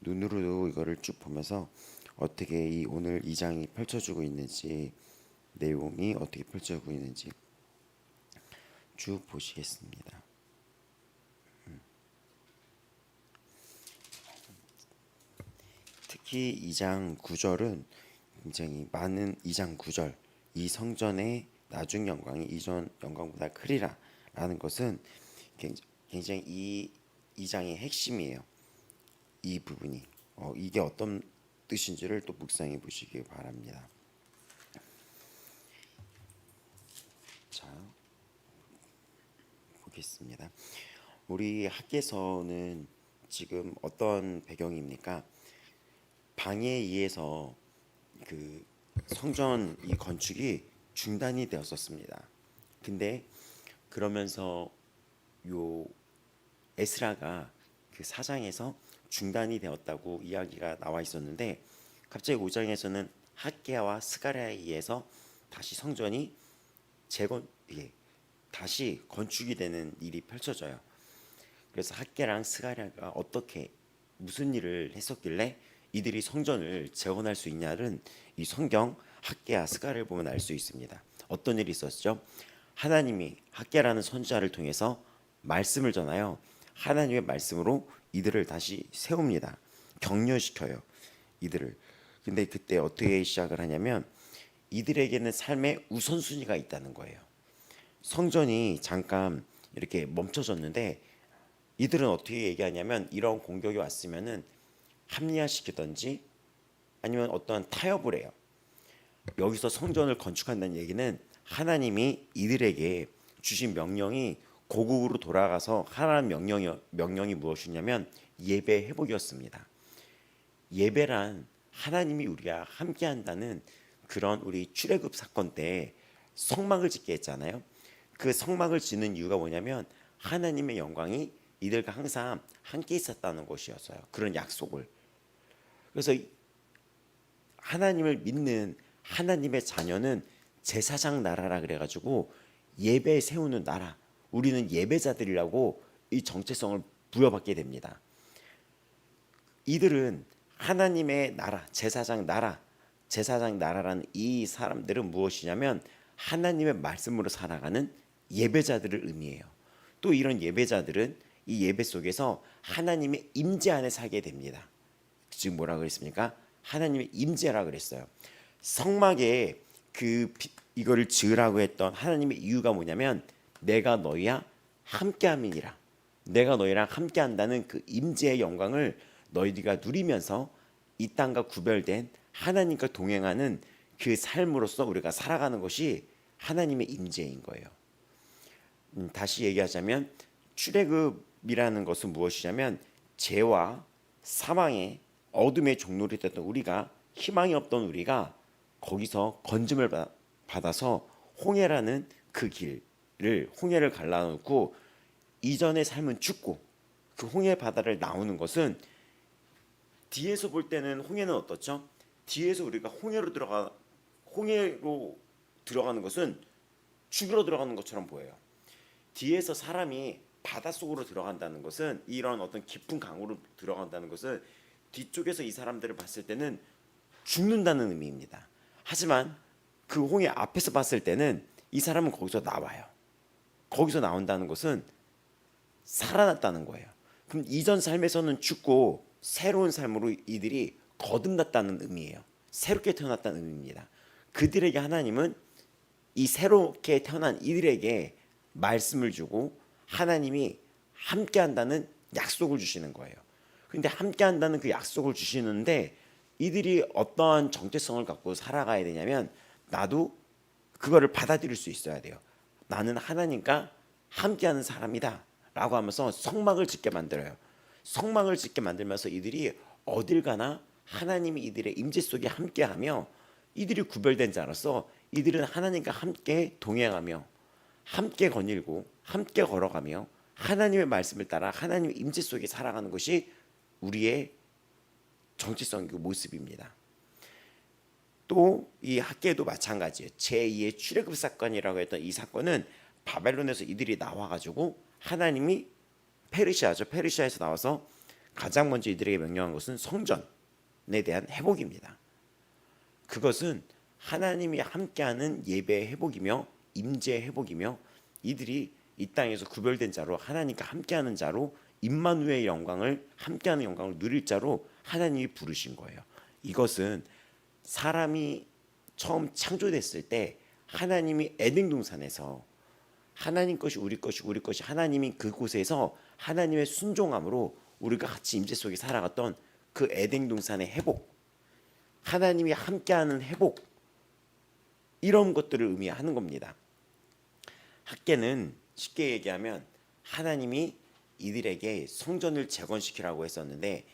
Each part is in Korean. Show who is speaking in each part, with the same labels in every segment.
Speaker 1: 눈으로도 이거를 쭉 보면서 어떻게 이 오늘 2장이 펼쳐지고 있는지, 내용이 어떻게 펼쳐지고 있는지 쭉 보시겠습니다. 특히 2장 9절은 굉장히 많은 2장 9절, 이 성전의 나중 영광이 이전 영광보다 크리라 라는 것은 굉장히 이 2장의 핵심이에요. 이 부분이 이게 어떤 뜻인지를 또 묵상해 보시기 바랍니다. 자, 보겠습니다. 우리 학계서는 지금 어떤 배경입니까? 방해에 의해서 그 성전 이 건축이 중단이 되었었습니다. 근데 그러면서 요 에스라가 그 사장에서 중단이 되었다고 이야기가 나와 있었는데, 갑자기 5장에서는 학개와 스가랴에 의해서 다시 성전이 다시 건축이 되는 일이 펼쳐져요. 그래서 학개랑 스가랴가 어떻게 무슨 일을 했었길래 이들이 성전을 재건할 수 있냐는 이 성경 학개와 스가랴를 보면 알 수 있습니다. 어떤 일이 있었죠? 하나님이 학개라는 선지자를 통해서 말씀을 전하여 하나님의 말씀으로 이들을 다시 세웁니다. 격려시켜요, 이들을. 근데 그때 어떻게 시작을 하냐면 이들에게는 삶의 우선순위가 있다는 거예요. 성전이 잠깐 이렇게 멈춰졌는데 이들은 어떻게 얘기하냐면 이런 공격이 왔으면은 합리화시키든지 아니면 어떠한 타협을 해요. 여기서 성전을 건축한다는 얘기는 하나님이 이들에게 주신 명령이 고국으로 돌아가서 하나님 명령이 무엇이냐면 예배 회복이었습니다. 예배란 하나님이 우리가 함께한다는 그런 우리 출애굽 사건 때 성막을 짓게 했잖아요. 그 성막을 짓는 이유가 뭐냐면 하나님의 영광이 이들과 항상 함께 있었다는 것이었어요. 그런 약속을. 그래서 하나님을 믿는 하나님의 자녀는 제사장 나라라 그래가지고 예배 세우는 나라, 우리는 예배자들이라고 이 정체성을 부여받게 됩니다. 이들은 하나님의 나라, 제사장 나라라는 이 사람들은 무엇이냐면 하나님의 말씀으로 살아가는 예배자들을 의미해요. 또 이런 예배자들은 이 예배 속에서 하나님의 임재 안에 살게 됩니다. 지금 뭐라 그랬습니까? 하나님의 임재라 그랬어요. 성막에 이거를 지으라고 했던 하나님의 이유가 뭐냐면 내가 너희와 함께함이니라. 내가 너희랑 함께한다는 그 임재의 영광을 너희가 누리면서 이 땅과 구별된 하나님과 동행하는 그 삶으로서 우리가 살아가는 것이 하나님의 임재인 거예요. 다시 얘기하자면 출애굽이라는 것은 무엇이냐면 죄와 사망의 어둠의 종로리 됐던 우리가, 희망이 없던 우리가 거기서 건짐을 받아서 홍해라는 그 길을, 홍해를 갈라놓고 이전의 삶은 죽고 그 홍해 바다를 나오는 것은 뒤에서 볼 때는 홍해는 어떻죠? 뒤에서 우리가 홍해로 들어가는 것은 죽으러 들어가는 것처럼 보여요. 뒤에서 사람이 바닷속으로 들어간다는 것은, 이런 어떤 깊은 강으로 들어간다는 것은 뒤쪽에서 이 사람들을 봤을 때는 죽는다는 의미입니다. 하지만 그 홍해 앞에서 봤을 때는 이 사람은 거기서 나와요. 거기서 나온다는 것은 살아났다는 거예요. 그럼 이전 삶에서는 죽고 새로운 삶으로 이들이 거듭났다는 의미예요. 새롭게 태어났다는 의미입니다. 그들에게 하나님은 이 새롭게 태어난 이들에게 말씀을 주고 하나님이 함께한다는 약속을 주시는 거예요. 그런데 함께한다는 그 약속을 주시는데 이들이 어떠한 정체성을 갖고 살아가야 되냐면 나도 그거를 받아들일 수 있어야 돼요. 나는 하나님과 함께하는 사람이다 라고 하면서 성막을 짓게 만들어요. 성막을 짓게 만들면서 이들이 어딜 가나 하나님이 이들의 임재 속에 함께하며, 이들이 구별된 자로서 이들은 하나님과 함께 동행하며 함께 거닐고 함께 걸어가며 하나님의 말씀을 따라 하나님의 임재 속에 살아가는 것이 우리의 정체성이고 모습입니다. 또 이 학계도 마찬가지예요. 제2의 출애굽 사건이라고 했던 이 사건은 바벨론에서 이들이 나와가지고 하나님이 페르시아에서 나와서 가장 먼저 이들에게 명령한 것은 성전에 대한 회복입니다. 그것은 하나님이 함께하는 예배의 회복이며 임재의 회복이며 이들이 이 땅에서 구별된 자로 하나님과 함께하는 자로 임마누엘의 영광을 함께하는 영광을 누릴 자로 하나님이 부르신 거예요. 이것은 사람이 처음 창조됐을 때 하나님이 에덴 동산에서 하나님 것이 우리 것이 우리 것이 하나님이 그곳에서 하나님의 순종함으로 우리가 같이 임재 속에 살아갔던 그 에덴 동산의 회복, 하나님이 함께하는 회복, 이런 것들을 의미하는 겁니다. 학계는 쉽게 얘기하면 하나님이 이들에게 성전을 재건시키라고 했었는데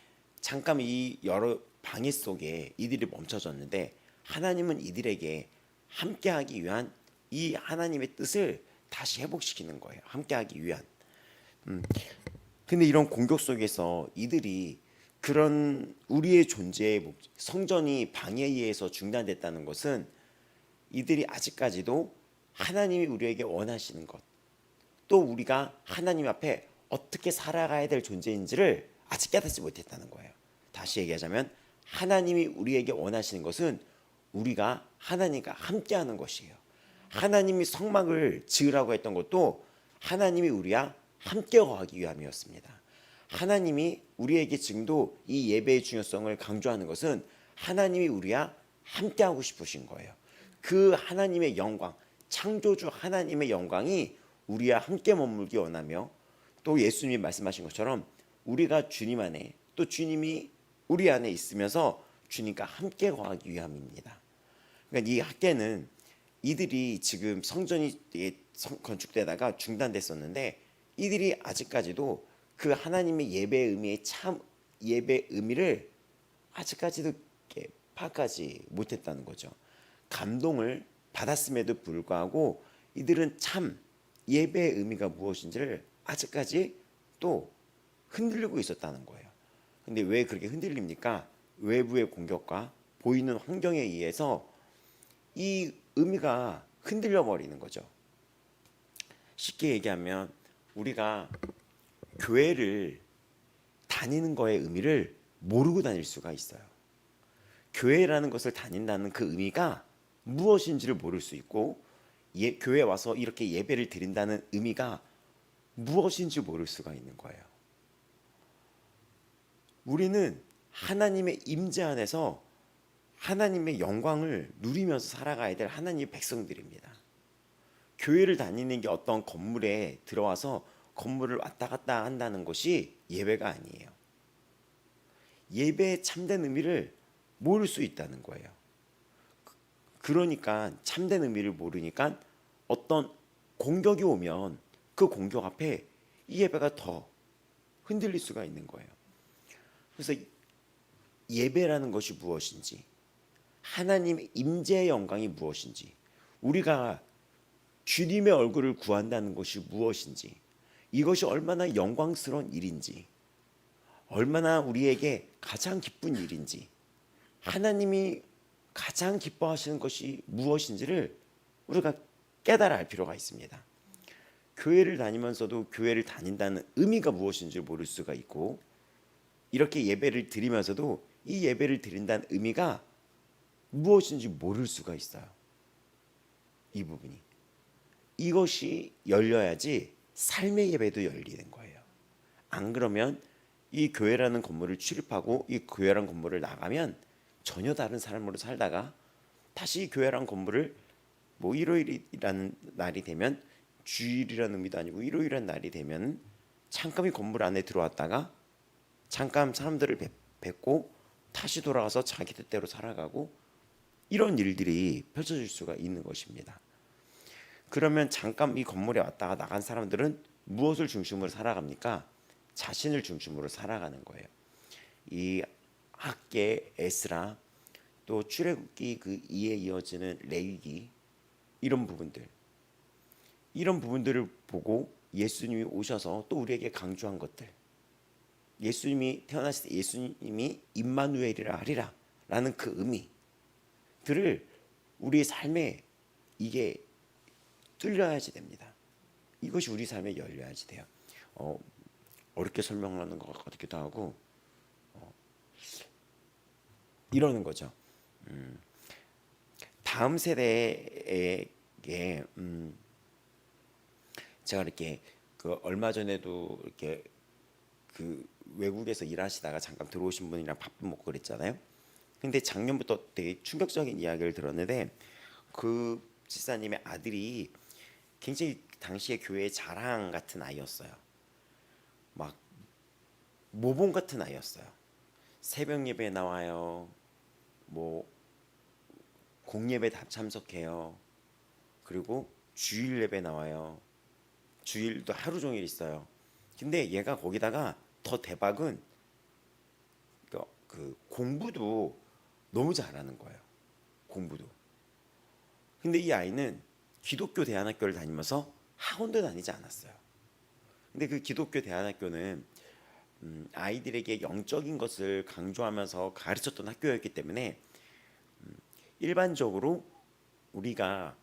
Speaker 1: 잠깐 이 여러 방해 속에 이들이 멈춰졌는데 하나님은 이들에게 함께하기 위한 이 하나님의 뜻을 다시 회복시키는 거예요. 함께하기 위한. 근데 이런 공격 속에서 이들이 그런 우리의 존재의 성전이 방해에 의해서 중단됐다는 것은 이들이 아직까지도 하나님이 우리에게 원하시는 것, 또 우리가 하나님 앞에 어떻게 살아가야 될 존재인지를 아직 깨닫지 못했다는 거예요. 다시 얘기하자면 하나님이 우리에게 원하시는 것은 우리가 하나님과 함께하는 것이에요. 하나님이 성막을 지으라고 했던 것도 하나님이 우리와 함께 거하기 위함이었습니다. 하나님이 우리에게 지금도 이 예배의 중요성을 강조하는 것은 하나님이 우리와 함께하고 싶으신 거예요. 그 하나님의 영광, 창조주 하나님의 영광이 우리와 함께 머물기 원하며 또 예수님이 말씀하신 것처럼 우리가 주님 안에 또 주님이 우리 안에 있으면서 주님과 함께 거하기 위함입니다. 그러니까 이 학계는 이들이 지금 성전이 건축되다가 중단됐었는데 이들이 아직까지도 그 하나님의 예배의 의미의 참 예배의 의미를 아직까지도 파악하지 못했다는 거죠. 감동을 받았음에도 불구하고 이들은 참 예배의 의미가 무엇인지를 아직까지 또 흔들리고 있었다는 거예요. 근데 왜 그렇게 흔들립니까? 외부의 공격과 보이는 환경에 의해서 이 의미가 흔들려 버리는 거죠. 쉽게 얘기하면 우리가 교회를 다니는 거의 의미를 모르고 다닐 수가 있어요. 교회라는 것을 다닌다는 그 의미가 무엇인지를 모를 수 있고 교회에 와서 이렇게 예배를 드린다는 의미가 무엇인지 모를 수가 있는 거예요. 우리는 하나님의 임재 안에서 하나님의 영광을 누리면서 살아가야 될 하나님의 백성들입니다. 교회를 다니는 게 어떤 건물에 들어와서 건물을 왔다 갔다 한다는 것이 예배가 아니에요. 예배의 참된 의미를 모를 수 있다는 거예요. 그러니까 참된 의미를 모르니까 어떤 공격이 오면 그 공격 앞에 이 예배가 더 흔들릴 수가 있는 거예요. 그래서 예배라는 것이 무엇인지, 하나님의 임재의 영광이 무엇인지, 우리가 주님의 얼굴을 구한다는 것이 무엇인지, 이것이 얼마나 영광스러운 일인지, 얼마나 우리에게 가장 기쁜 일인지, 하나님이 가장 기뻐하시는 것이 무엇인지를 우리가 깨달아 알 필요가 있습니다. 교회를 다니면서도 교회를 다닌다는 의미가 무엇인지 모를 수가 있고, 이렇게 예배를 드리면서도 이 예배를 드린다는 의미가 무엇인지 모를 수가 있어요. 이 부분이. 이것이 열려야지 삶의 예배도 열리는 거예요. 안 그러면 이 교회라는 건물을 출입하고 이 교회라는 건물을 나가면 전혀 다른 삶으로 살다가 다시 교회라는 건물을 일요일이라는 날이 되면, 주일이라는 의미도 아니고 일요일이라는 날이 되면 잠깐 이 건물 안에 들어왔다가 잠깐 사람들을 뵙고 다시 돌아가서 자기 뜻대로 살아가고, 이런 일들이 펼쳐질 수가 있는 것입니다. 그러면 잠깐 이 건물에 왔다가 나간 사람들은 무엇을 중심으로 살아갑니까? 자신을 중심으로 살아가는 거예요. 이 학계 에스라, 또 출애굽기 그 이에 이어지는 레위기, 이런 부분들을 보고 예수님이 오셔서 또 우리에게 강조한 것들, 예수님이 태어났을 때 예수님이 임마누엘이라 하리라 라는 그 의미들을 우리의 삶에 이게 뚫려야지 됩니다. 이것이 우리 삶에 열려야지 돼요. 어렵게 설명하는 것 같기도 하고 이러는 거죠. 다음 세대에게 제가 이렇게 그 얼마 전에도 이렇게 그 외국에서 일하시다가 잠깐 들어오신 분이랑 밥도 먹고 그랬잖아요. 근데 작년부터 되게 충격적인 이야기를 들었는데 그 집사님의 아들이 굉장히 당시에 교회의 자랑 같은 아이였어요. 막 모범 같은 아이였어요. 새벽 예배 나와요. 뭐 공예배 다 참석해요. 그리고 주일 예배 나와요. 주일도 하루 종일 있어요. 근데 얘가 거기다가 더 대박은 그 공부도 너무 잘하는 거예요. 공부도. 근데 이 아이는 기독교 대안학교를 다니면서 학원도 다니지 않았어요. 근데 그 기독교 대안학교는 아이들에게 영적인 것을 강조하면서 가르쳤던 학교였기 때문에 일반적으로 우리가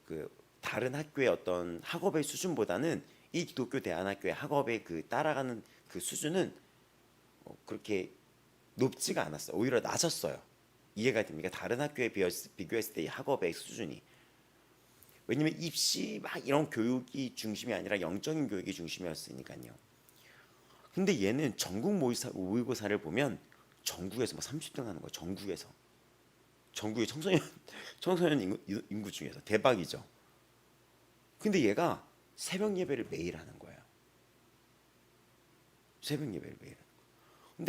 Speaker 1: 그 다른 학교의 어떤 학업의 수준보다는 이 기독교 대안학교의 학업의 그 따라가는 그 수준은 그렇게 높지가 않았어요. 오히려 낮았어요. 이해가 됩니까? 다른 학교에 비교했을 때 이 학업의 수준이. 왜냐면 입시 막 이런 교육이 중심이 아니라 영적인 교육이 중심이었으니까요. 근데 얘는 전국 모의고사를 보면 전국에서 막 30등 하는 거예요. 전국에서. 전국의 청소년 인구 중에서 대박이죠. 근데 얘가 새벽 예배를 매일 하는 거예요. 새벽 예배를 매일.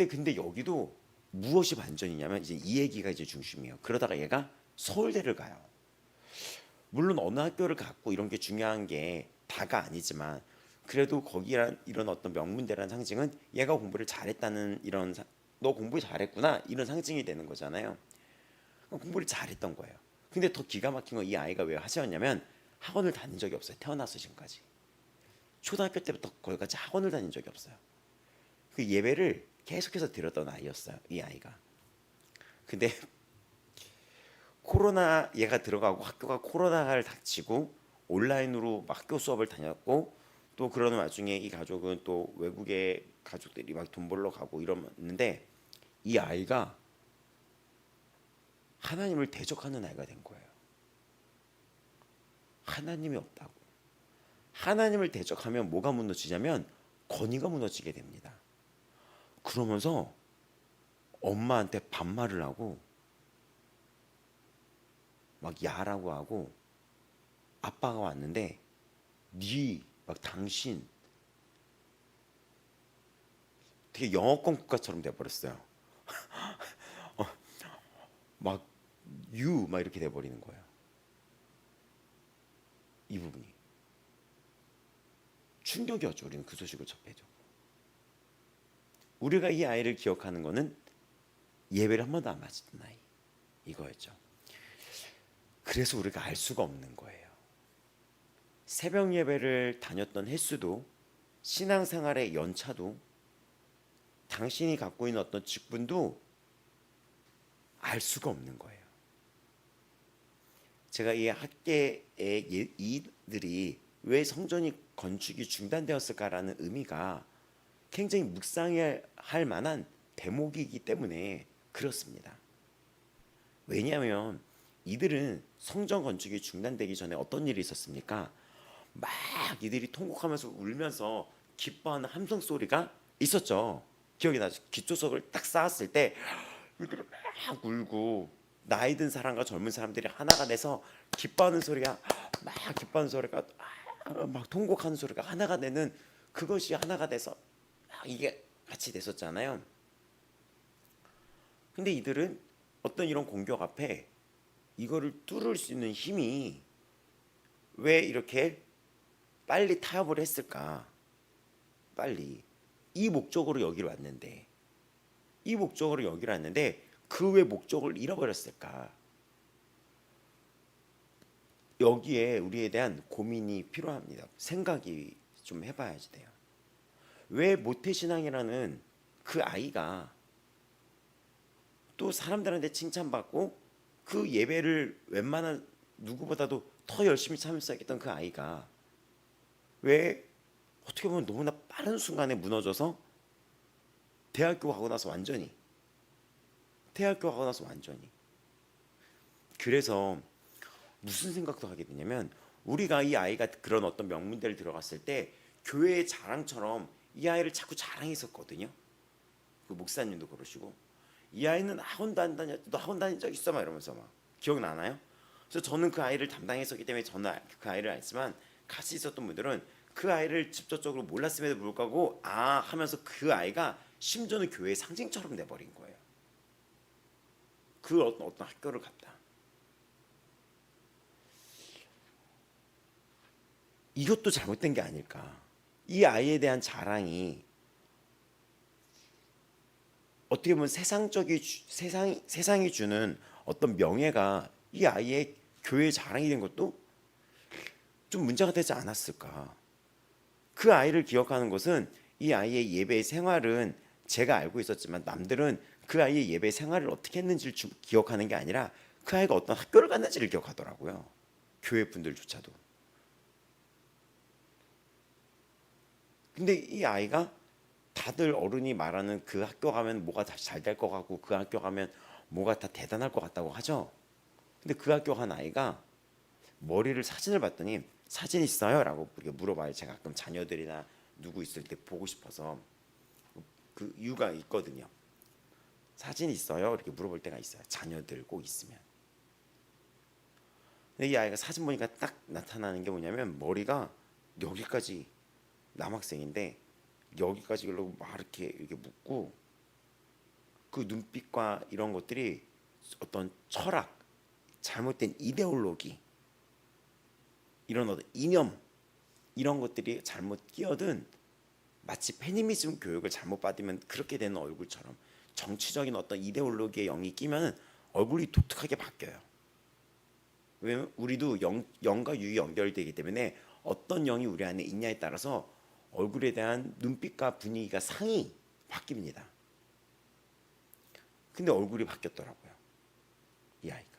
Speaker 1: 근데 여기도 무엇이 반전이냐면 이제 이 얘기가 이제 중심이에요. 그러다가 얘가 서울대를 가요. 물론 어느 학교를 갖고 이런 게 중요한 게 다가 아니지만 그래도 거기란 이런 어떤 명문대라는 상징은 얘가 공부를 잘했다는 이런 너 공부 잘했구나 이런 상징이 되는 거잖아요. 공부를 잘했던 거예요. 근데 더 기가 막힌 건 이 아이가 왜 하자였냐면 학원을 다닌 적이 없어요. 태어나서 지금까지. 초등학교 때부터 거기까지 학원을 다닌 적이 없어요. 그 예배를 계속해서 드렸던 아이였어요. 이 아이가. 근데 코로나 얘가 들어가고 학교가 코로나를 닥치고 온라인으로 학교 수업을 다녔고 또 그러는 와중에 이 가족은 또 외국에 가족들이 막 돈 벌러 가고 이러는데 이 아이가 하나님을 대적하는 아이가 된 거예요. 하나님이 없다고. 하나님을 대적하면 뭐가 무너지냐면 권위가 무너지게 됩니다. 그러면서 엄마한테 반말을 하고 막 야라고 하고 아빠가 왔는데 막 당신 되게 영어권 국가처럼 돼버렸어요. 막 막 이렇게 돼버리는 거예요. 이 부분이 충격이었죠. 우리는 그 소식을 접해죠. 우리가 이 아이를 기억하는 거는 예배를 한 번도 안 맞았던 아이 이거였죠. 그래서 우리가 알 수가 없는 거예요. 새벽 예배를 다녔던 횟수도 신앙생활의 연차도 당신이 갖고 있는 어떤 직분도 알 수가 없는 거예요. 제가 이 학계의 이들이 왜 성전이 건축이 중단되었을까라는 의미가 굉장히 묵상해야 할 만한 대목이기 때문에 그렇습니다. 왜냐하면 이들은 성전 건축이 중단되기 전에 어떤 일이 있었습니까? 막 이들이 통곡하면서 울면서 기뻐하는 함성 소리가 있었죠. 기억이 나죠? 기초석을 딱 쌓았을 때 이들이 막 울고 나이 든 사람과 젊은 사람들이 하나가 돼서 기뻐하는 소리가 막 기뻐하는 소리가 막 통곡하는 소리가 하나가 되는 그것이 하나가 돼서 막 이게 같이 됐었잖아요. 근데 이들은 어떤 이런 공격 앞에 이거를 뚫을 수 있는 힘이 왜 이렇게 빨리 타협을 했을까? 빨리 이 목적으로 여기를 왔는데 그 왜 목적을 잃어버렸을까? 여기에 우리에 대한 고민이 필요합니다. 생각이 좀 해봐야지 돼요. 왜 모태신앙이라는 그 아이가 또 사람들한테 칭찬받고 그 예배를 웬만한 누구보다도 더 열심히 참석했던 그 아이가 왜 어떻게 보면 너무나 빠른 순간에 무너져서 대학교 가고 나서 완전히 대학교 가고 나서 완전히. 그래서 무슨 생각도 하게 되냐면 우리가 이 아이가 그런 어떤 명문대를 들어갔을 때 교회의 자랑처럼 이 아이를 자꾸 자랑했었거든요. 그 목사님도 그러시고 이 아이는 학원도 안 다녔, 너 학원 다닌 적 있어? 막 이러면서 막 기억나나요? 그래서 저는 그 아이를 담당했었기 때문에 저는 그 아이를 알지만 같이 있었던 분들은 그 아이를 직접적으로 몰랐음에도 불구하고 아 하면서 그 아이가 심지어는 교회의 상징처럼 돼버린 거예요. 그 어떤 학교를 갔다. 이것도 잘못된 게 아닐까. 이 아이에 대한 자랑이 어떻게 보면 세상이 주는 어떤 명예가 이 아이의 교회 자랑이 된 것도 좀 문제가 되지 않았을까. 그 아이를 기억하는 것은 이 아이의 예배 생활은 제가 알고 있었지만 남들은 그 아이의 예배 생활을 어떻게 했는지를 기억하는 게 아니라 그 아이가 어떤 학교를 갔는지를 기억하더라고요. 교회 분들조차도. 근데 이 아이가 다들 어른이 말하는 그 학교 가면 뭐가 다 잘 될 것 같고 그 학교 가면 뭐가 다 대단할 것 같다고 하죠. 근데 그 학교 간 아이가 머리를 사진을 봤더니 사진 있어요? 라고 물어봐요. 제가 가끔 자녀들이나 누구 있을 때 보고 싶어서 그 이유가 있거든요. 사진 있어요? 이렇게 물어볼 때가 있어요. 자녀들 꼭 있으면. 근데 이 아이가 사진 보니까 딱 나타나는 게 뭐냐면 머리가 여기까지 남학생인데 여기까지 이러고 막 이렇게 묶고 그 눈빛과 이런 것들이 어떤 철학, 잘못된 이데올로기, 이런 어떤 이념 이런 것들이 잘못 끼어든 마치 페미니즘 교육을 잘못 받으면 그렇게 되는 얼굴처럼 정치적인 어떤 이데올로기의 영이 끼면 얼굴이 독특하게 바뀌어요. 왜냐면 우리도 영과 유이 연결되기 때문에 어떤 영이 우리 안에 있냐에 따라서 얼굴에 대한 눈빛과 분위기가 상이 바뀝니다. 근데 얼굴이 바뀌었더라고요. 이 아이가.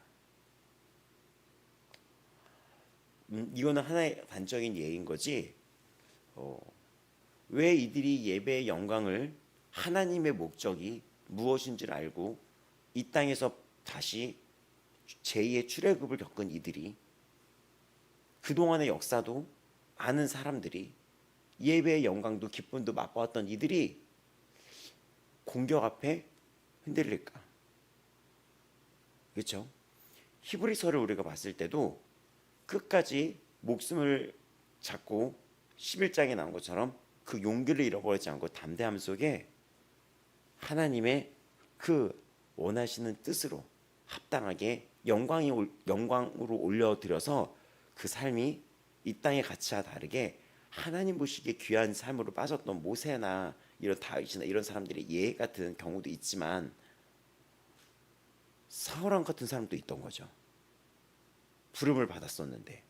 Speaker 1: 이거는 하나의 단적인 예인 거지. 왜 이들이 예배의 영광을 하나님의 목적이 무엇인지를 알고 이 땅에서 다시 제2의 출애굽을 겪은 이들이 그동안의 역사도 아는 사람들이 예배의 영광도 기쁨도 맛보았던 이들이 공격 앞에 흔들릴까? 그렇죠? 히브리서를 우리가 봤을 때도 끝까지 목숨을 잡고 11장에 나온 것처럼 그 용기를 잃어버리지 않고 담대함 속에 하나님의 그 원하시는 뜻으로 합당하게 영광으로 올려드려서 그 삶이 이 땅의 가치와 다르게 하나님 보시기에 귀한 삶으로 빠졌던 모세나 이런 다윗이나 이런 사람들의 예 같은 경우도 있지만 사울왕 같은 사람도 있던 거죠. 부름을 받았었는데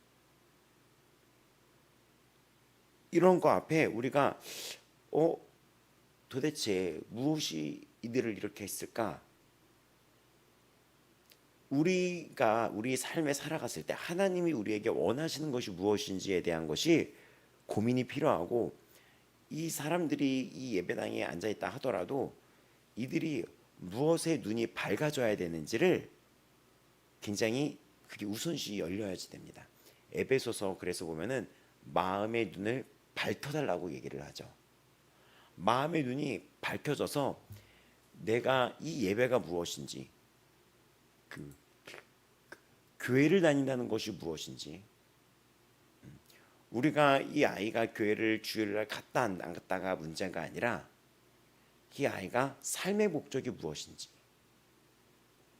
Speaker 1: 이런 거 앞에 우리가 도대체 무엇이 이들을 이렇게 했을까? 우리가 우리 삶에 살아갔을 때 하나님이 우리에게 원하시는 것이 무엇인지에 대한 것이 고민이 필요하고 이 사람들이 이 예배당에 앉아있다 하더라도 이들이 무엇에 눈이 밝아져야 되는지를 굉장히 그게 우선시 열려야지 됩니다. 에베소서 그래서 보면은 마음의 눈을 밝혀달라고 얘기를 하죠. 마음의 눈이 밝혀져서 내가 이 예배가 무엇인지 그 교회를 다닌다는 것이 무엇인지 우리가 이 아이가 교회를 주일날 갔다 안 갔다가 문제가 아니라 이 아이가 삶의 목적이 무엇인지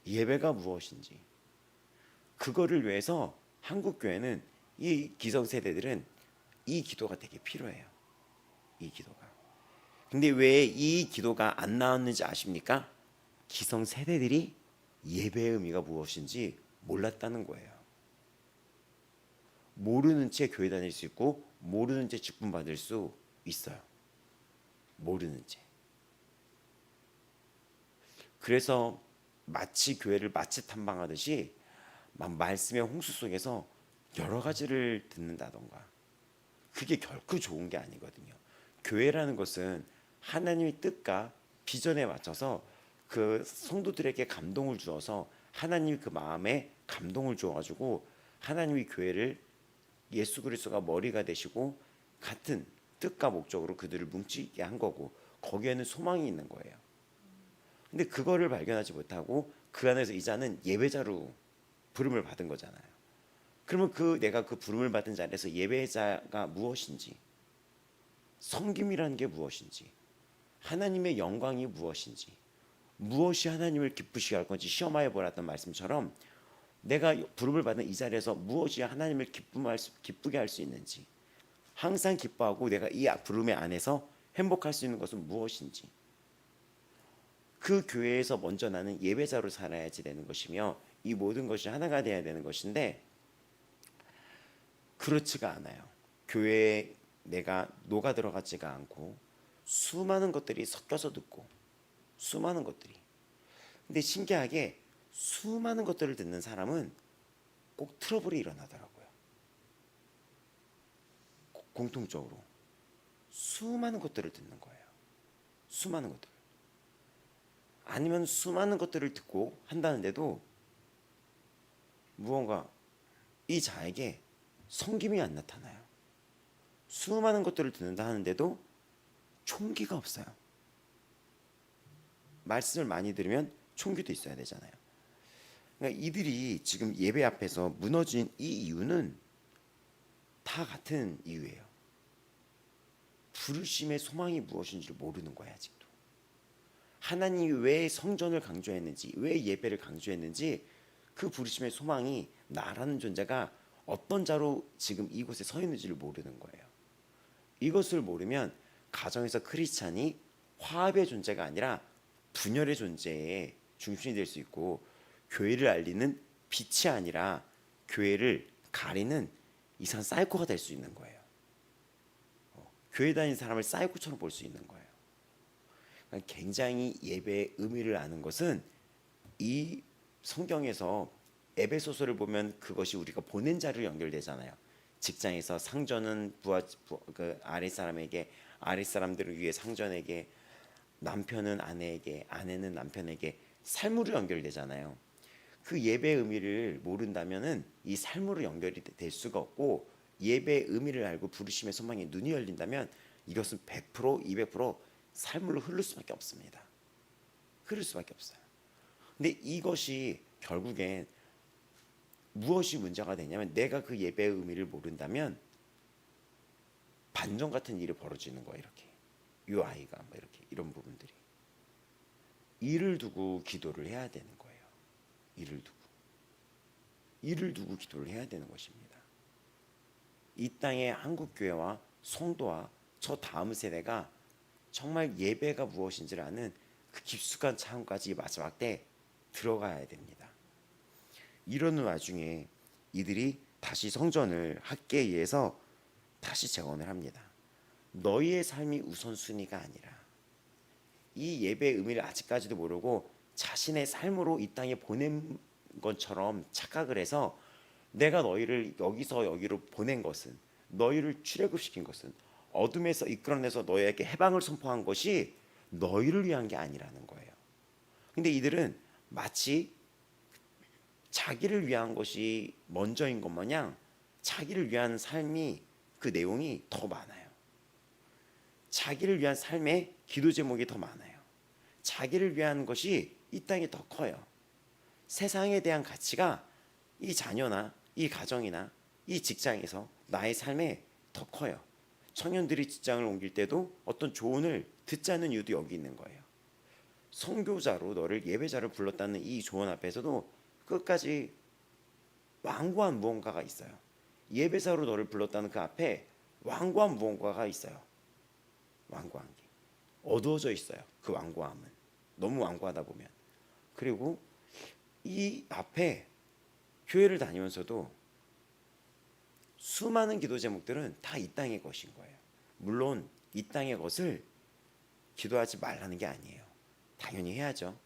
Speaker 1: 예배가 무엇인지 그거를 위해서 한국 교회는 이 기성세대들은 이 기도가 되게 필요해요. 이 기도가. 근데 왜 이 기도가 안 나왔는지 아십니까? 기성세대들이 예배의 의미가 무엇인지 몰랐다는 거예요. 모르는 채 교회 다닐 수 있고 모르는 채 직분 받을 수 있어요. 모르는 채. 그래서 마치 교회를 마치 탐방하듯이 막 말씀의 홍수 속에서 여러 가지를 듣는다던가 그게 결코 좋은 게 아니거든요. 교회라는 것은 하나님의 뜻과 비전에 맞춰서 그 성도들에게 감동을 주어서 하나님이 그 마음에 감동을 주어가지고 하나님이 교회를 예수 그리스도가 머리가 되시고 같은 뜻과 목적으로 그들을 뭉치게 한 거고 거기에는 소망이 있는 거예요. 근데 그거를 발견하지 못하고 그 안에서 이자는 예배자로 부름을 받은 거잖아요. 그러면 내가 그 부름을 받은 자리에서 예배자가 무엇인지, 섬김이라는 게 무엇인지, 하나님의 영광이 무엇인지, 무엇이 하나님을 기쁘시게 할 건지 시험하여 보라던 말씀처럼 내가 부름을 받은 이 자리에서 무엇이 하나님을 기쁘게 할 수 있는지, 항상 기뻐하고 내가 이 부름의 안에서 행복할 수 있는 것은 무엇인지, 그 교회에서 먼저 나는 예배자로 살아야지 되는 것이며 이 모든 것이 하나가 되어야 되는 것인데 그렇지가 않아요. 교회에 내가 녹아 들어가지가 않고 수많은 것들이 섞여서 듣고 수많은 것들이, 근데 신기하게 수많은 것들을 듣는 사람은 꼭 트러블이 일어나더라고요. 공통적으로 수많은 것들을 듣는 거예요. 수많은 것들, 아니면 수많은 것들을 듣고 한다는데도 무언가 이 자에게 성김이 안 나타나요. 수많은 것들을 듣는다 하는데도 총기가 없어요. 말씀을 많이 들으면 총기도 있어야 되잖아요. 그러니까 이들이 지금 예배 앞에서 무너진 이 이유는 다 같은 이유예요. 부르심의 소망이 무엇인지를 모르는 거야. 아직도 하나님이 왜 성전을 강조했는지, 왜 예배를 강조했는지, 그 부르심의 소망이 나라는 존재가 어떤 자로 지금 이곳에 서 있는지를 모르는 거예요. 이것을 모르면 가정에서 크리스찬이 화합의 존재가 아니라 분열의 존재의 중심이 될 수 있고, 교회를 알리는 빛이 아니라 교회를 가리는 이상한 사이코가 될 수 있는 거예요. 교회 다니는 사람을 사이코처럼 볼 수 있는 거예요. 그러니까 굉장히 예배의 의미를 아는 것은 이 성경에서 에베소서를 보면 그것이 우리가 보낸 자를 연결되잖아요. 직장에서 상전은 그 아랫 사람에게, 아랫 사람들을 위해 상전에게, 남편은 아내에게, 아내는 남편에게 삶으로 연결되잖아요. 그 예배의 의미를 모른다면은 이 삶으로 연결이 될 수가 없고, 예배의 의미를 알고 부르심의 소망에 눈이 열린다면 이것은 100% 200% 삶으로 흐를 수밖에 없습니다. 흐를 수밖에 없어요. 근데 이것이 결국엔 무엇이 문제가 되냐면 내가 그 예배의 의미를 모른다면 반전 같은 일이 벌어지는 거예요. 이렇게 이 아이가 뭐 이렇게 이런 부분들이 이를 두고 기도를 해야 되는 거예요. 이를 두고 기도를 해야 되는 것입니다. 이 땅의 한국 교회와 성도와 저 다음 세대가 정말 예배가 무엇인지를 아는 그 깊숙한 차원까지 마지막 때 들어가야 됩니다. 이러는 와중에 이들이 다시 성전을 학계에 의해서 다시 재건을 합니다. 너희의 삶이 우선순위가 아니라, 이 예배의 의미를 아직까지도 모르고 자신의 삶으로 이 땅에 보낸 것처럼 착각을 해서 내가 너희를 여기서 여기로 보낸 것은, 너희를 출애굽시킨 것은, 어둠에서 이끌어내서 너희에게 해방을 선포한 것이 너희를 위한 게 아니라는 거예요. 근데 이들은 마치 자기를 위한 것이 먼저인 것 마냥 자기를 위한 삶이, 그 내용이 더 많아요. 자기를 위한 삶의 기도 제목이 더 많아요. 자기를 위한 것이 이 땅에 더 커요. 세상에 대한 가치가 이 자녀나 이 가정이나 이 직장에서 나의 삶에 더 커요. 청년들이 직장을 옮길 때도 어떤 조언을 듣지 않는 이유도 여기 있는 거예요. 선교자로 너를 예배자로 불렀다는 이 조언 앞에서도 끝까지 완고한 무언가가 있어요. 예배자로 너를 불렀다는 그 앞에 완고한 무언가가 있어요. 완고한 게 어두워져 있어요. 그 완고함은 너무 완고하다 보면. 그리고 이 앞에 교회를 다니면서도 수많은 기도 제목들은 다 이 땅의 것인 거예요. 물론 이 땅의 것을 기도하지 말라는 게 아니에요. 당연히 해야죠.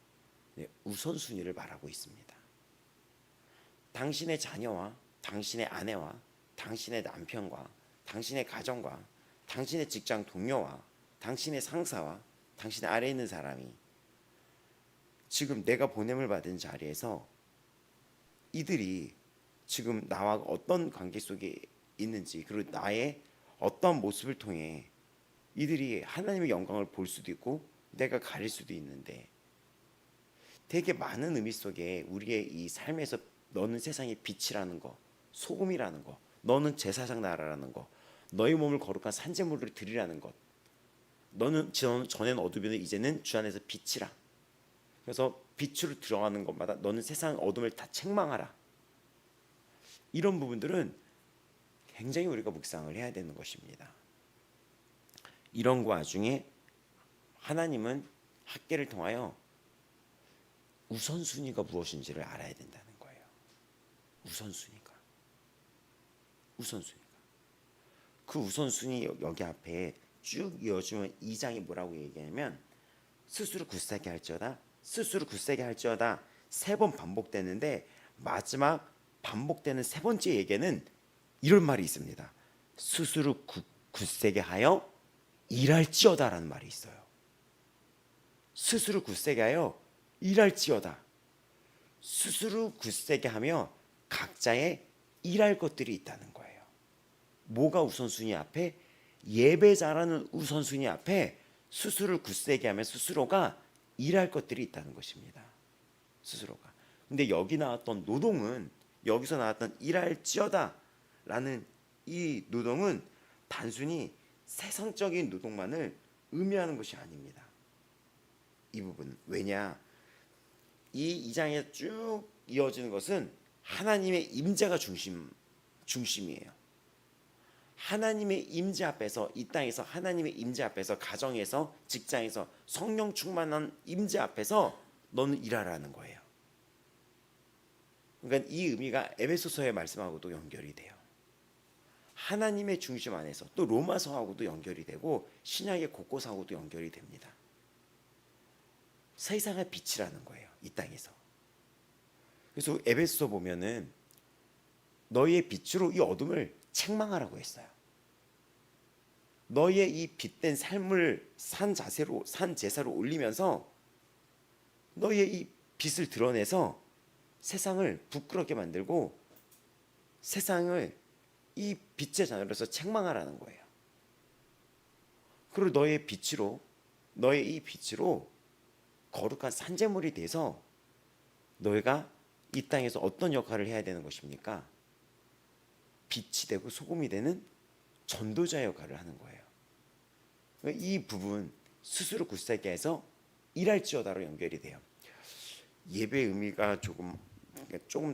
Speaker 1: 우선순위를 말하고 있습니다. 당신의 자녀와 당신의 아내와 당신의 남편과 당신의 가정과 당신의 직장 동료와 당신의 상사와 당신의 아래에 있는 사람이 지금 내가 보냄을 받은 자리에서 이들이 지금 나와 어떤 관계 속에 있는지, 그리고 나의 어떤 모습을 통해 이들이 하나님의 영광을 볼 수도 있고 내가 가릴 수도 있는데, 되게 많은 의미 속에 우리의 이 삶에서 너는 세상의 빛이라는 거, 소금이라는 거, 너는 제사장 나라라는 거, 너희 몸을 거룩한 산제물을 드리라는 것, 너는 전에는 어둠이었는데 이제는 주 안에서 빛이라. 그래서 빛으로 들어가는 것마다 너는 세상 어둠을 다 책망하라. 이런 부분들은 굉장히 우리가 묵상을 해야 되는 것입니다. 이런 거 와중에 하나님은 학계를 통하여 우선순위가 무엇인지를 알아야 된다는 거예요. 우선순위가. 그 우선순위 여기 앞에 쭉 이어지면 2장이 뭐라고 얘기하냐면 스스로 굳세게 할지어다, 스스로 굳세게 할지어다 3번 반복되는데, 마지막 반복되는 3번째 얘기는 이런 말이 있습니다. 스스로 굳세게 하여 일할지어다라는 말이 있어요. 스스로 굳세게 하여 일할지어다. 스스로 굳세게 하며 각자의 일할 것들이 있다는 거예요. 뭐가 우선순위 앞에? 예배자라는 우선순위 앞에 스스로를 굳세게 하며 스스로가 일할 것들이 있다는 것입니다. 스스로가. 근데 여기 나왔던 노동은, 여기서 나왔던 일할지어다라는 이 노동은 단순히 세상적인 노동만을 의미하는 것이 아닙니다. 이 부분. 왜냐? 이 2장에 쭉 이어지는 것은 하나님의 임재가 중심이에요. 하나님의 임재 앞에서, 이 땅에서 하나님의 임재 앞에서, 가정에서, 직장에서 성령 충만한 임재 앞에서 너는 일하라는 거예요. 그러니까 이 의미가 에베소서의 말씀하고도 연결이 돼요. 하나님의 중심 안에서, 또 로마서하고도 연결이 되고 신약의 곳곳하고도 연결이 됩니다. 세상의 빛이라는 거예요, 이 땅에서. 그래서 에베소서 보면은 너희의 빛으로 이 어둠을 책망하라고 했어요. 너희의 이 빛된 삶을 산 제사로 올리면서 너희의 이 빛을 드러내서 세상을 부끄럽게 만들고 세상을 이 빛의 자녀로서 책망하라는 거예요. 그리고 너의 이 빛으로 거룩한 산제물이 돼서 너희가 이 땅에서 어떤 역할을 해야 되는 것입니까? 빛이 되고 소금이 되는 전도자 역할을 하는 거예요. 이 부분, 스스로 굳세게 해서 일할지어다로 연결이 돼요. 예배의 의미가 조금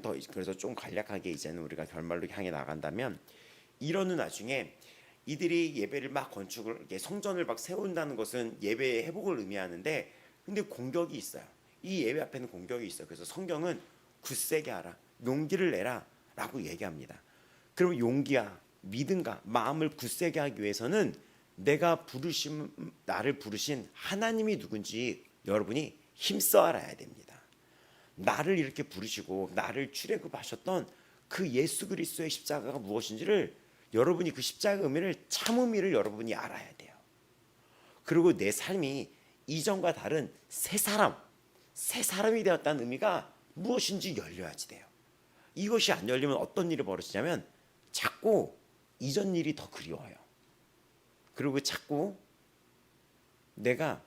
Speaker 1: 더, 그래서 좀 간략하게 이제는 우리가 결말로 향해 나간다면, 이러는 나중에 이들이 예배를 막 건축을, 성전을 막 세운다는 것은 예배의 회복을 의미하는데, 근데 공격이 있어요. 이 예배 앞에는 공격이 있어요. 그래서 성경은 굳세게 하라, 용기를 내라 라고 얘기합니다. 그럼 용기와 믿음과 마음을 굳세게 하기 위해서는 나를 부르신 하나님이 누군지 여러분이 힘써 알아야 됩니다. 나를 이렇게 부르시고 나를 출애굽하셨던 그 예수 그리스도의 십자가가 무엇인지를, 여러분이 그 십자가의 의미를, 참 의미를 여러분이 알아야 돼요. 그리고 내 삶이 이전과 다른 새 사람이 되었다는 의미가 무엇인지 열려야지 돼요. 이것이 안 열리면 어떤 일이 벌어지냐면 자꾸 이전 일이 더 그리워요. 그리고 자꾸 내가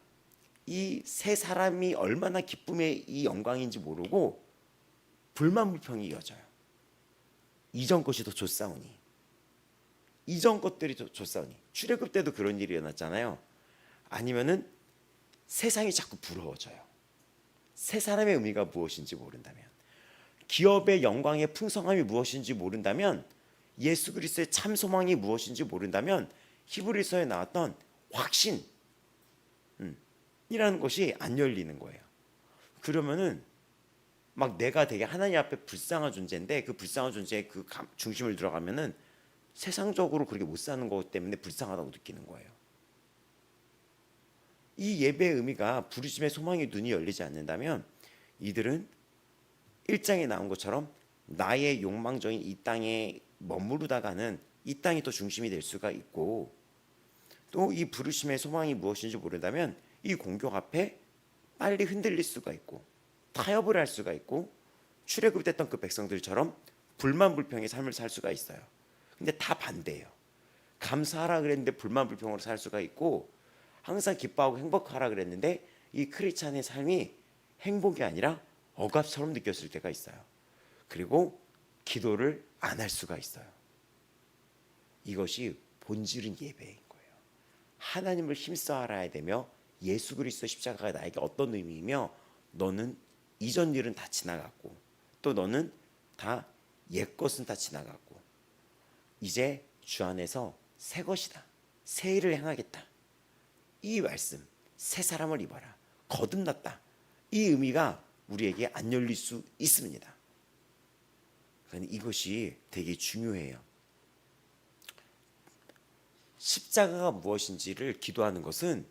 Speaker 1: 이 새 사람이 얼마나 기쁨의 이 영광인지 모르고 불만 불평이 이어져요. 이전 것이 더 좋사오니, 이전 것들이 더 좋사오니. 출애굽 때도 그런 일이 일어났잖아요. 아니면은 세상이 자꾸 부러워져요. 새 사람의 의미가 무엇인지 모른다면, 기업의 영광의 풍성함이 무엇인지 모른다면, 예수 그리스도의 참 소망이 무엇인지 모른다면, 히브리서에 나왔던 확신 이라는 것이 안 열리는 거예요. 그러면은 막 내가 되게 하나님 앞에 불쌍한 존재인데, 그 불쌍한 존재의 그 중심을 들어가면은 세상적으로 그렇게 못 사는 것 때문에 불쌍하다고 느끼는 거예요. 이 예배의 의미가 부르심의 소망의 눈이 열리지 않는다면, 이들은 1장에 나온 것처럼 나의 욕망적인 이 땅에 머무르다가는 이 땅이 더 중심이 될 수가 있고, 또 이 부르심의 소망이 무엇인지 모른다면 이 공격 앞에 빨리 흔들릴 수가 있고, 타협을 할 수가 있고 출애굽됐던 그 백성들처럼 불만불평의 삶을 살 수가 있어요. 근데 다 반대예요. 감사하라 그랬는데 불만불평으로 살 수가 있고 항상 기뻐하고 행복하라 그랬는데 이 크리스찬의 삶이 행복이 아니라 억압처럼 느꼈을 때가 있어요. 그리고 기도를 안 할 수가 있어요. 이것이 본질은 예배인 거예요. 하나님을 힘써 알아야 되며 예수 그리스도 십자가가 나에게 어떤 의미이며 너는 이전 일은 다 지나갔고 또 너는 다 옛것은 다 지나갔고 이제 주 안에서 새 것이다. 새 일을 행하겠다. 이 말씀, 새 사람을 입어라. 거듭났다. 이 의미가 우리에게 안 열릴 수 있습니다. 그러니까 이것이 되게 중요해요. 십자가가 무엇인지를 기도하는 것은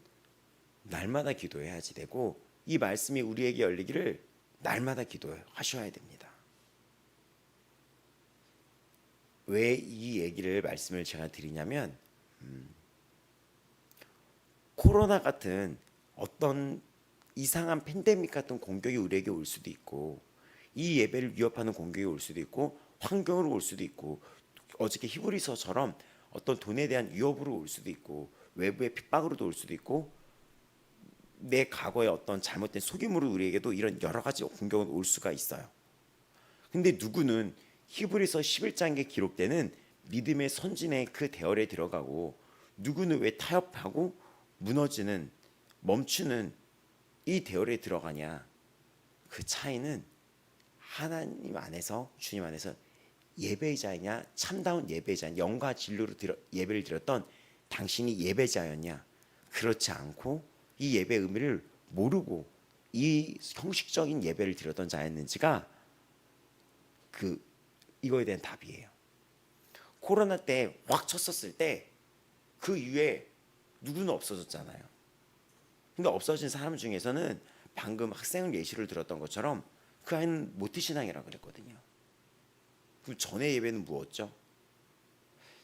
Speaker 1: 날마다 기도해야지 되고 이 말씀이 우리에게 열리기를 날마다 기도하셔야 됩니다. 왜 이 얘기를 말씀을 제가 드리냐면 코로나 같은 어떤 이상한 팬데믹 같은 공격이 우리에게 올 수도 있고 이 예배를 위협하는 공격이 올 수도 있고 환경으로 올 수도 있고 어저께 히브리서처럼 어떤 돈에 대한 위협으로 올 수도 있고 외부의 핍박으로도 올 수도 있고 내 과거의 어떤 잘못된 속임으로 우리에게도 이런 여러 가지 공격은 올 수가 있어요. 근데 누구는 히브리서 11장에 기록되는 믿음의 선진의 그 대열에 들어가고 누구는 왜 타협하고 무너지는 멈추는 이 대열에 들어가냐. 그 차이는 하나님 안에서 주님 안에서 예배자이냐 참다운 예배자냐 영과 진리로 예배를 드렸던 당신이 예배자였냐 그렇지 않고 이 예배 의미를 모르고 이 형식적인 예배를 드렸던 자였는지가 이거에 대한 답이에요. 코로나 때 확 쳤었을 때 그 이후에 누구는 없어졌잖아요. 근데 없어진 사람 중에서는 방금 학생 예시를 들었던 것처럼 그 아이는 모태신앙이라고 그랬거든요. 그 전의 예배는 무엇죠?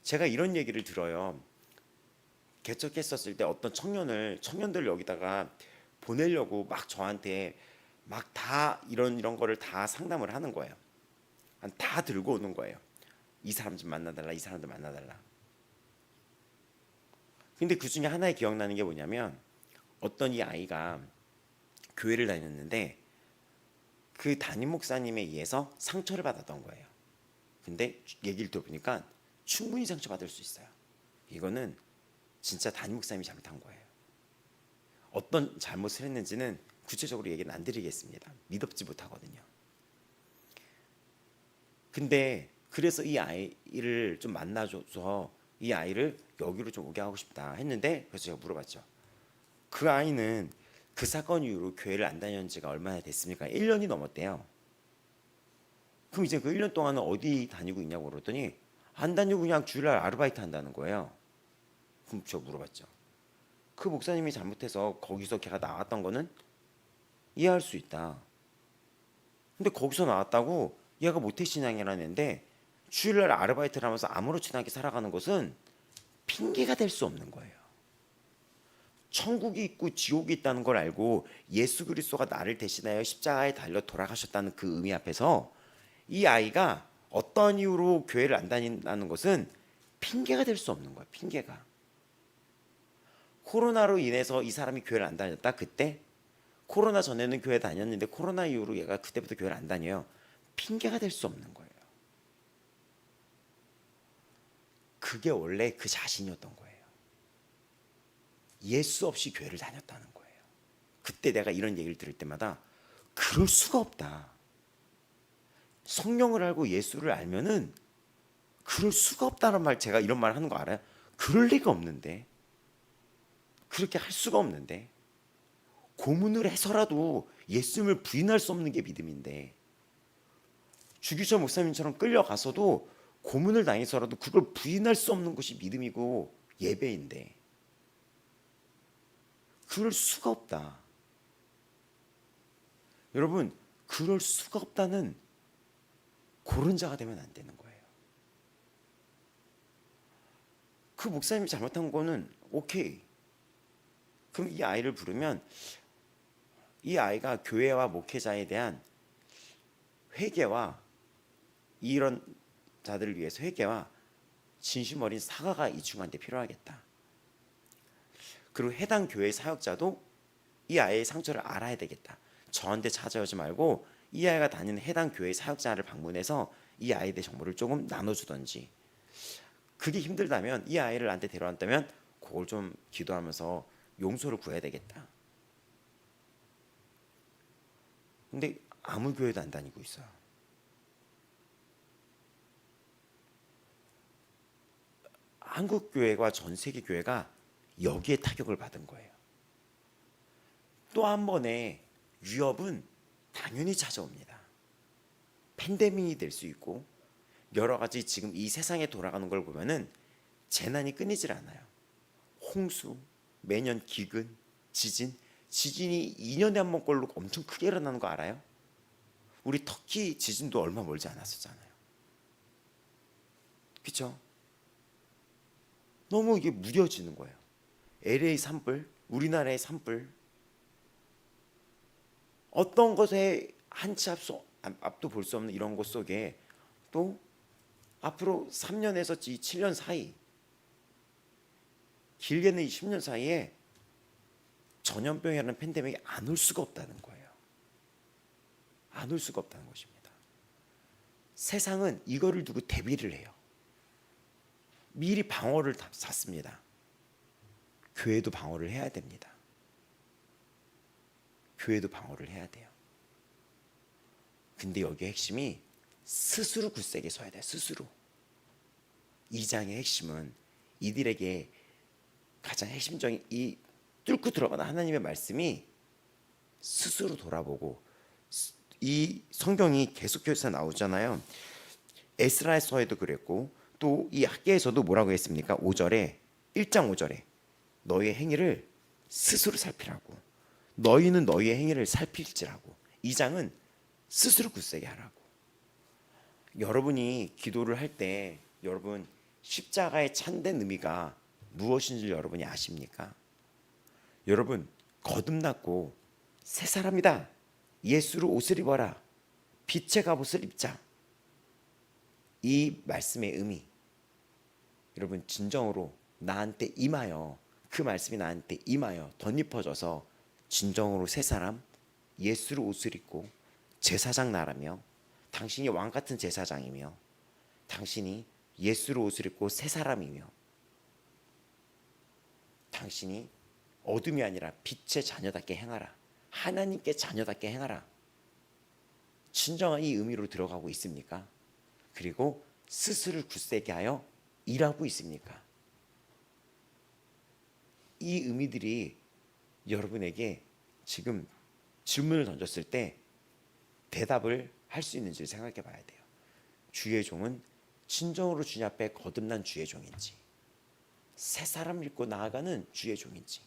Speaker 1: 제가 이런 얘기를 들어요. 개척했었을 때 어떤 청년들 여기다가 보내려고 막 저한테 막 다 이런 거를 다 상담을 하는 거예요. 다 들고 오는 거예요. 이 사람 좀 만나달라, 이 사람도 만나달라. 근데 그 중에 하나에 기억나는 게 뭐냐면 어떤 이 아이가 교회를 다녔는데 그 담임 목사님에 의해서 상처를 받았던 거예요. 근데 얘기를 들어보니까 충분히 상처받을 수 있어요. 이거는 진짜 담임 목사님이 잘못한 거예요. 어떤 잘못을 했는지는 구체적으로 얘기는 안 드리겠습니다. 믿업지 못하거든요. 근데 그래서 이 아이를 좀 만나줘서 이 아이를 여기로 좀 오게 하고 싶다 했는데 그래서 제가 물어봤죠. 그 아이는 그 사건 이후로 교회를 안 다녔는 지가 얼마나 됐습니까? 1년이 넘었대요. 그럼 이제 그 1년 동안은 어디 다니고 있냐고 그랬더니 안 다니고 그냥 주일날 아르바이트 한다는 거예요. 그럼 제가 물어봤죠. 그 목사님이 잘못해서 거기서 걔가 나왔던 거는 이해할 수 있다. 근데 거기서 나왔다고 얘가 모태신앙이라는데 주일날 아르바이트를 하면서 아무렇지도 않게 살아가는 것은 핑계가 될 수 없는 거예요. 천국이 있고 지옥이 있다는 걸 알고 예수 그리스도가 나를 대신하여 십자가에 달려 돌아가셨다는 그 의미 앞에서 이 아이가 어떤 이유로 교회를 안 다닌다는 것은 핑계가 될 수 없는 거예요. 핑계가. 코로나로 인해서 이 사람이 교회를 안 다녔다. 그때 코로나 전에는 교회 다녔는데 코로나 이후로 얘가 그때부터 교회를 안 다녀요. 핑계가 될 수 없는 거예요. 그게 원래 그 자신이었던 거예요. 예수 없이 교회를 다녔다는 거예요. 그때 내가 이런 얘기를 들을 때마다 그럴 수가 없다. 성령을 알고 예수를 알면은 그럴 수가 없다는 말, 제가 이런 말 하는 거 알아요? 그럴 리가 없는데, 그렇게 할 수가 없는데, 고문을 해서라도 예수님을 부인할 수 없는 게 믿음인데, 주기철 목사님처럼 끌려가서도 고문을 당해서라도 그걸 부인할 수 없는 것이 믿음이고 예배인데, 그럴 수가 없다. 여러분, 그럴 수가 없다는 그런 자가 되면 안 되는 거예요. 그 목사님이 잘못한 거는 오케이. 그럼 이 아이를 부르면 이 아이가 교회와 목회자에 대한 회개와 이런 자들을 위해서 회개와 진심 어린 사과가 이 친구한테 필요하겠다. 그리고 해당 교회 사역자도 이 아이의 상처를 알아야 되겠다. 저한테 찾아오지 말고 이 아이가 다니는 해당 교회 사역자를 방문해서 이 아이에 대해 정보를 조금 나눠주던지, 그게 힘들다면 이 아이를 나한테 데려왔다면 그걸 좀 기도하면서 용서를 구해야 되겠다. 근데 아무 교회도 안 다니고 있어요. 한국 교회와 전 세계 교회가 여기에 타격을 받은 거예요. 또 한 번의 위협은 당연히 찾아옵니다. 팬데믹이 될 수 있고 여러 가지 지금 이 세상에 돌아가는 걸 보면은 재난이 끊이질 않아요. 홍수, 매년 기근, 지진이 2년에 한 번꼴로 엄청 크게 일어나는 거 알아요? 우리 터키 지진도 얼마 멀지 않았었잖아요. 그렇죠? 너무 이게 무뎌지는 거예요. LA 산불, 우리나라의 산불, 어떤 것에 한치 앞도 볼 수 없는 이런 것 속에 또 앞으로 3년에서 7년 사이, 길게는 10년 사이에 전염병이라는 팬데믹이 안 올 수가 없다는 거예요. 안 올 수가 없다는 것입니다. 세상은 이거를 두고 대비를 해요. 미리 방어를 샀습니다. 교회도 방어를 해야 됩니다. 교회도 방어를 해야 돼요. 근데 여기의 핵심이 스스로 굳세게 서야 돼요. 스스로. 이 장의 핵심은 이들에게 가장 핵심적인 이 뚫고 들어가는 하나님의 말씀이 스스로 돌아보고, 이 성경이 계속해서 나오잖아요. 에스라서에도 그랬고 또 이 학계에서도 뭐라고 했습니까? 5절에 1장 5절에 너희의 행위를 스스로 살피라고, 너희는 너희의 행위를 살필지라고. 2장은 스스로 굳세게 하라고. 여러분이 기도를 할 때 여러분 십자가의 참된 의미가 무엇인지 여러분이 아십니까? 여러분 거듭났고 새 사람이다. 예수로 옷을 입어라. 빛의 갑옷을 입자. 이 말씀의 의미, 여러분 진정으로 나한테 임하여, 그 말씀이 나한테 임하여 덧입혀져서 진정으로 새 사람, 예수로 옷을 입고 제사장 나라며, 당신이 왕 같은 제사장이며, 당신이 예수로 옷을 입고 새 사람이며, 당신이 어둠이 아니라 빛의 자녀답게 행하라. 하나님께 자녀답게 행하라. 진정한 이 의미로 들어가고 있습니까? 그리고 스스로를 굳세게 하여 일하고 있습니까? 이 의미들이 여러분에게 지금 질문을 던졌을 때 대답을 할 수 있는지를 생각해 봐야 돼요. 주의 종은 진정으로 주님 앞에 거듭난 주의 종인지, 새 사람 믿고 나아가는 주의 종인지.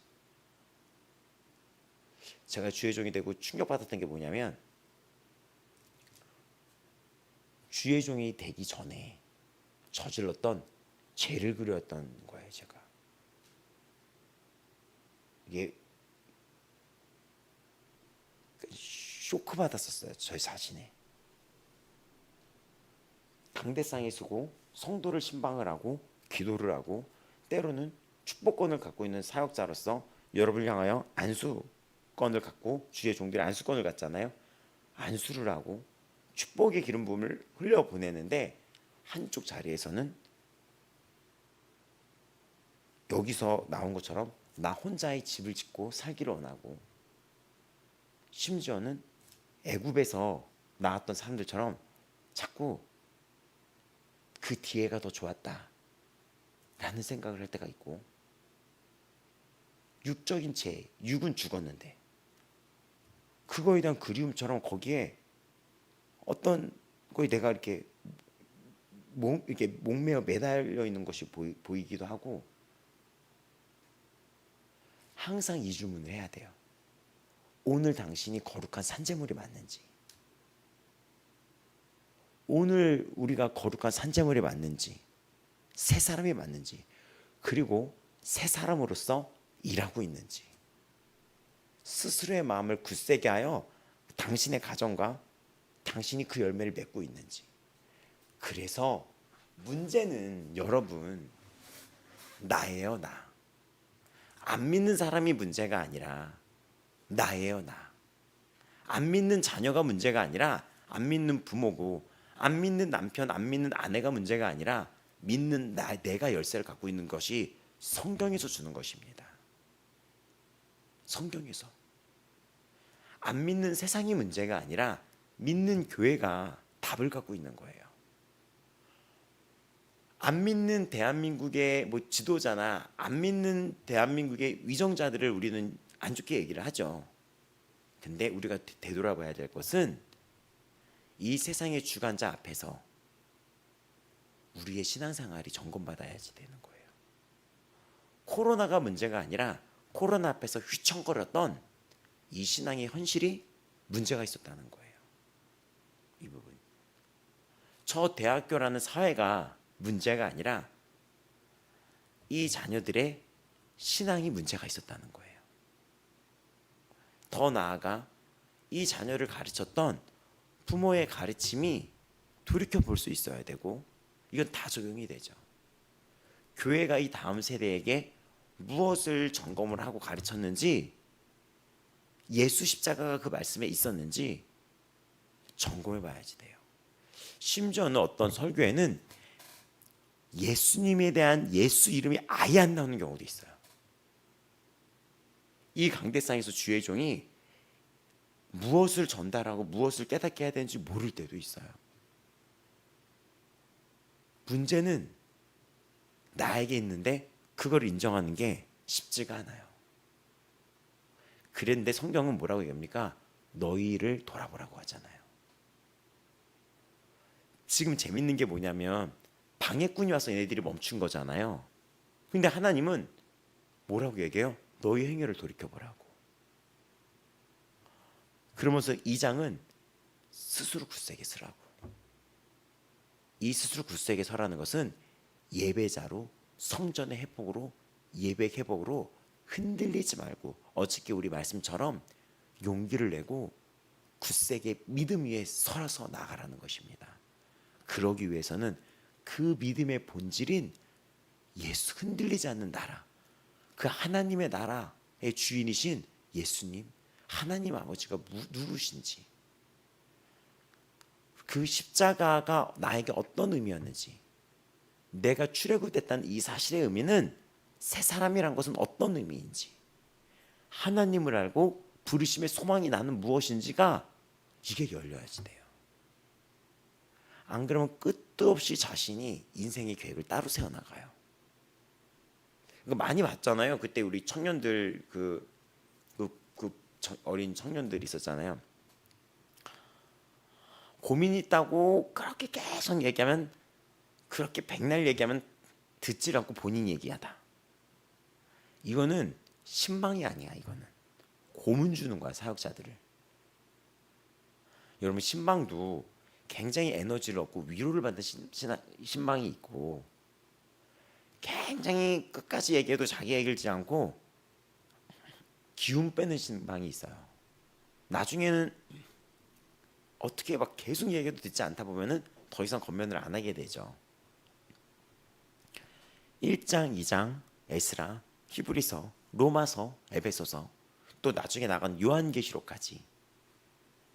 Speaker 1: 제가 주의 종이 되고 충격받았던 게 뭐냐면, 주의 종이 되기 전에 저질렀던 죄를 그렸던 거예요. 제가 이게 쇼크 받았었어요. 저희 자신에. 강대상에 서고 성도를 신방을 하고 기도를 하고, 때로는 축복권을 갖고 있는 사역자로서 여러분을 향하여 안수권을 갖고, 주의 종들이 안수권을 갖잖아요. 안수를 하고 축복의 기름 부음을 흘려 보내는데, 한쪽 자리에서는 여기서 나온 것처럼 나 혼자의 집을 짓고 살기를 원하고, 심지어는 애굽에서 나왔던 사람들처럼 자꾸 그 뒤에가 더 좋았다 라는 생각을 할 때가 있고, 육적인 죄, 육은 죽었는데 그거에 대한 그리움처럼 거기에 어떤 거에 내가 이렇게 목매어 매달려 있는 것이 보이기도 하고, 항상 이 질문을 해야 돼요. 오늘 당신이 거룩한 산재물이 맞는지, 오늘 우리가 거룩한 산재물이 맞는지, 새 사람이 맞는지, 그리고 새 사람으로서 일하고 있는지. 스스로의 마음을 굳세게 하여 당신의 가정과 당신이 그 열매를 맺고 있는지. 그래서 문제는 여러분 나예요. 나. 안 믿는 사람이 문제가 아니라 나예요. 나. 안 믿는 자녀가 문제가 아니라 안 믿는 부모고, 안 믿는 남편, 안 믿는 아내가 문제가 아니라 믿는 내가 열쇠를 갖고 있는 것이 성경에서 주는 것입니다. 성경에서. 안 믿는 세상이 문제가 아니라 믿는 교회가 답을 갖고 있는 거예요. 안 믿는 대한민국의 지도자나 안 믿는 대한민국의 위정자들을 우리는 안 좋게 얘기를 하죠. 근데 우리가 되돌아봐야 될 것은 이 세상의 주관자 앞에서 우리의 신앙생활이 점검받아야지 되는 거예요. 코로나가 문제가 아니라 코로나 앞에서 휘청거렸던 이 신앙의 현실이 문제가 있었다는 거예요. 이 부분. 저 대학교라는 사회가 문제가 아니라 이 자녀들의 신앙이 문제가 있었다는 거예요. 더 나아가 이 자녀를 가르쳤던 부모의 가르침이 돌이켜 볼 수 있어야 되고, 이건 다 적용이 되죠. 교회가 이 다음 세대에게 무엇을 점검을 하고 가르쳤는지, 예수 십자가가 그 말씀에 있었는지 점검해 봐야지 돼요. 심지어는 어떤 설교에는 예수님에 대한 예수 이름이 아예 안 나오는 경우도 있어요. 이 강대상에서 주의 종이 무엇을 전달하고 무엇을 깨닫게 해야 되는지 모를 때도 있어요. 문제는 나에게 있는데 그걸 인정하는 게 쉽지가 않아요. 그런데 성경은 뭐라고 얘기합니까? 너희를 돌아보라고 하잖아요. 지금 재밌는 게 뭐냐면 방해꾼이 와서 얘네들이 멈춘 거잖아요. 근데 하나님은 뭐라고 얘기해요? 너희 행위를 돌이켜보라고. 그러면서 2장은 스스로 굳세게 서라고. 이 스스로 굳세게 서라는 것은 예배자로, 성전의 회복으로, 예배 회복으로 흔들리지 말고, 어저께 우리 말씀처럼 용기를 내고 굳세게 믿음 위에 서서 나가라는 것입니다. 그러기 위해서는 그 믿음의 본질인 예수, 흔들리지 않는 나라, 그 하나님의 나라의 주인이신 예수님, 하나님 아버지가 누구신지, 그 십자가가 나에게 어떤 의미였는지, 내가 출애굽됐다는 이 사실의 의미는 새 사람이란 것은 어떤 의미인지, 하나님을 알고 부르심의 소망이 나는 무엇인지가 이게 열려야지 돼요. 안 그러면 끝도 없이 자신이 인생의 계획을 따로 세워나가요. 이거 많이 봤잖아요. 그때 우리 청년들 어린 청년들 있었잖아요. 고민이 있다고 그렇게 계속 얘기하면, 그렇게 백날 얘기하면 듣질 않고 본인 얘기하다. 이거는 신방이 아니야. 이거는 고문 주는 거야, 사역자들을. 여러분, 신방도 굉장히 에너지를 얻고 위로를 받는 신방이 있고, 굉장히 끝까지 얘기해도 자기 얘기를 하지 않고 기운 빼는 신방이 있어요. 나중에는 어떻게 막 계속 얘기해도 듣지 않다 보면은 더 이상 권면을 안 하게 되죠. 1장, 2장, 에스라, 히브리서, 로마서, 에베소서, 또 나중에 나간 요한계시록까지,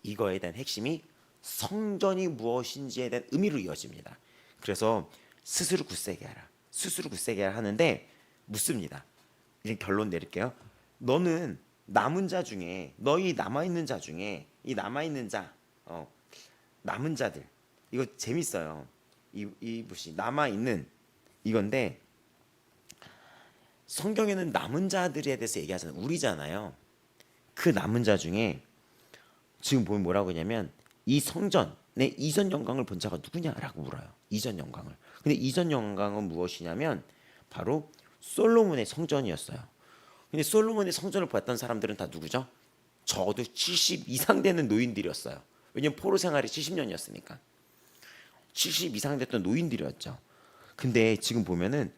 Speaker 1: 이거에 대한 핵심이 성전이 무엇인지에 대한 의미로 이어집니다. 그래서 스스로 굳세게 하라, 스스로 굳세게 하라 하는데 묻습니다. 이제 결론 내릴게요. 너는 남은 자 중에, 너희 남아있는 자 중에, 이 남아있는 자, 남은 자들, 이거 재밌어요. 이 무시 남아있는 이건데, 성경에는 남은 자들에 대해서 얘기하잖아요. 우리잖아요. 그 남은 자 중에 지금 보면 뭐라고 하냐면, 이 성전의 이전 영광을 본 자가 누구냐라고 물어요. 이전 영광을. 근데 이전 영광은 무엇이냐면 바로 솔로몬의 성전이었어요. 근데 솔로몬의 성전을 봤던 사람들은 다 누구죠? 적어도 70 이상 되는 노인들이었어요. 왜냐면 포로 생활이 70년이었으니까 70 이상 됐던 노인들이었죠. 근데 지금 보면은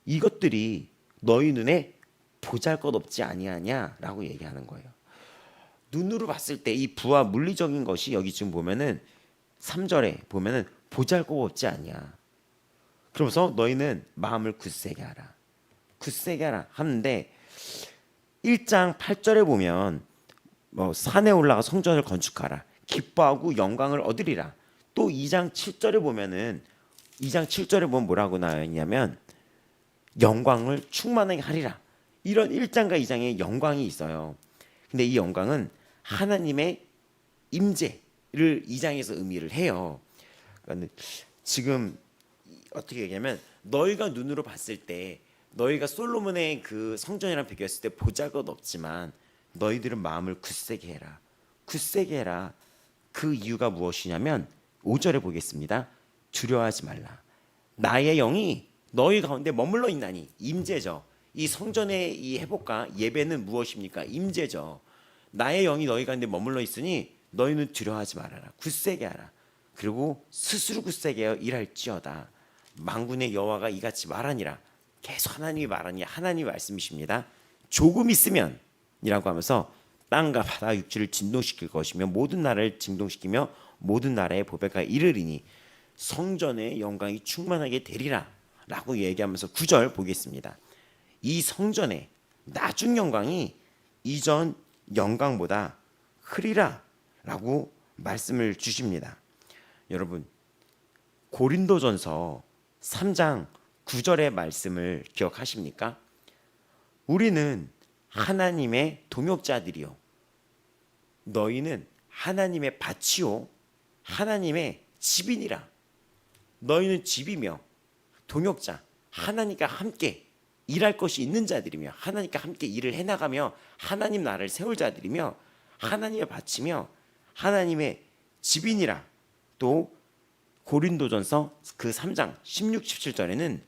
Speaker 1: 이것들이 너희 눈에 보잘것없지 아니하냐라고 얘기하는 거예요. 눈으로 봤을 때 이 부와 물리적인 것이 여기 지금 보면은 3절에 보면은 보잘것없지 아니야. 그러면서 너희는 마음을 굳세게 하라. 굳세게 하라 하는데 1장 8절에 보면 뭐 산에 올라가 성전을 건축하라. 기뻐하고 영광을 얻으리라. 또 2장 7절에 보면은 2장 7절에 보면 뭐라고 나와 있냐면 영광을 충만하게 하리라. 이런 1장과 2장에 영광이 있어요. 근데 이 영광은 하나님의 임재를 2장에서 의미를 해요. 그러니까 지금 어떻게 얘기하면 너희가 눈으로 봤을 때 너희가 솔로몬의 그 성전이랑 비교했을 때 보잘것없지만 너희들은 마음을 굳세게 해라. 굳세게 해라. 그 이유가 무엇이냐면 5절에 보겠습니다. 두려워하지 말라. 나의 영이 너희 가운데 머물러 있나니. 임재죠. 이 성전의 이 회복과 예배는 무엇입니까? 임재죠. 나의 영이 너희 가운데 머물러 있으니 너희는 두려워하지 말아라. 굳세게 하라. 그리고 스스로 굳세게 하여 일할지어다. 만군의 여호와가 이같이 말하니라. 계속 하나님이 말하니 하나님의 말씀이십니다. 조금 있으면 이라고 하면서 땅과 바다 육지를 진동시킬 것이며 모든 나라를 진동시키며 모든 나라의 보배가 이르리니 성전의 영광이 충만하게 되리라 라고 얘기하면서 9절 보겠습니다. 이 성전의 나중 영광이 이전 영광보다 크리라 라고 말씀을 주십니다. 여러분 고린도전서 3장 9절의 말씀을 기억하십니까? 우리는 하나님의 동역자들이요 너희는 하나님의 밭이요 하나님의 집이니라. 너희는 집이며 동역자 하나님과 함께 일할 것이 있는 자들이며 하나님과 함께 일을 해나가며 하나님 나라를 세울 자들이며 하나님의 밭이며 하나님의 집이니라. 또 고린도전서 그 3장 16, 17절에는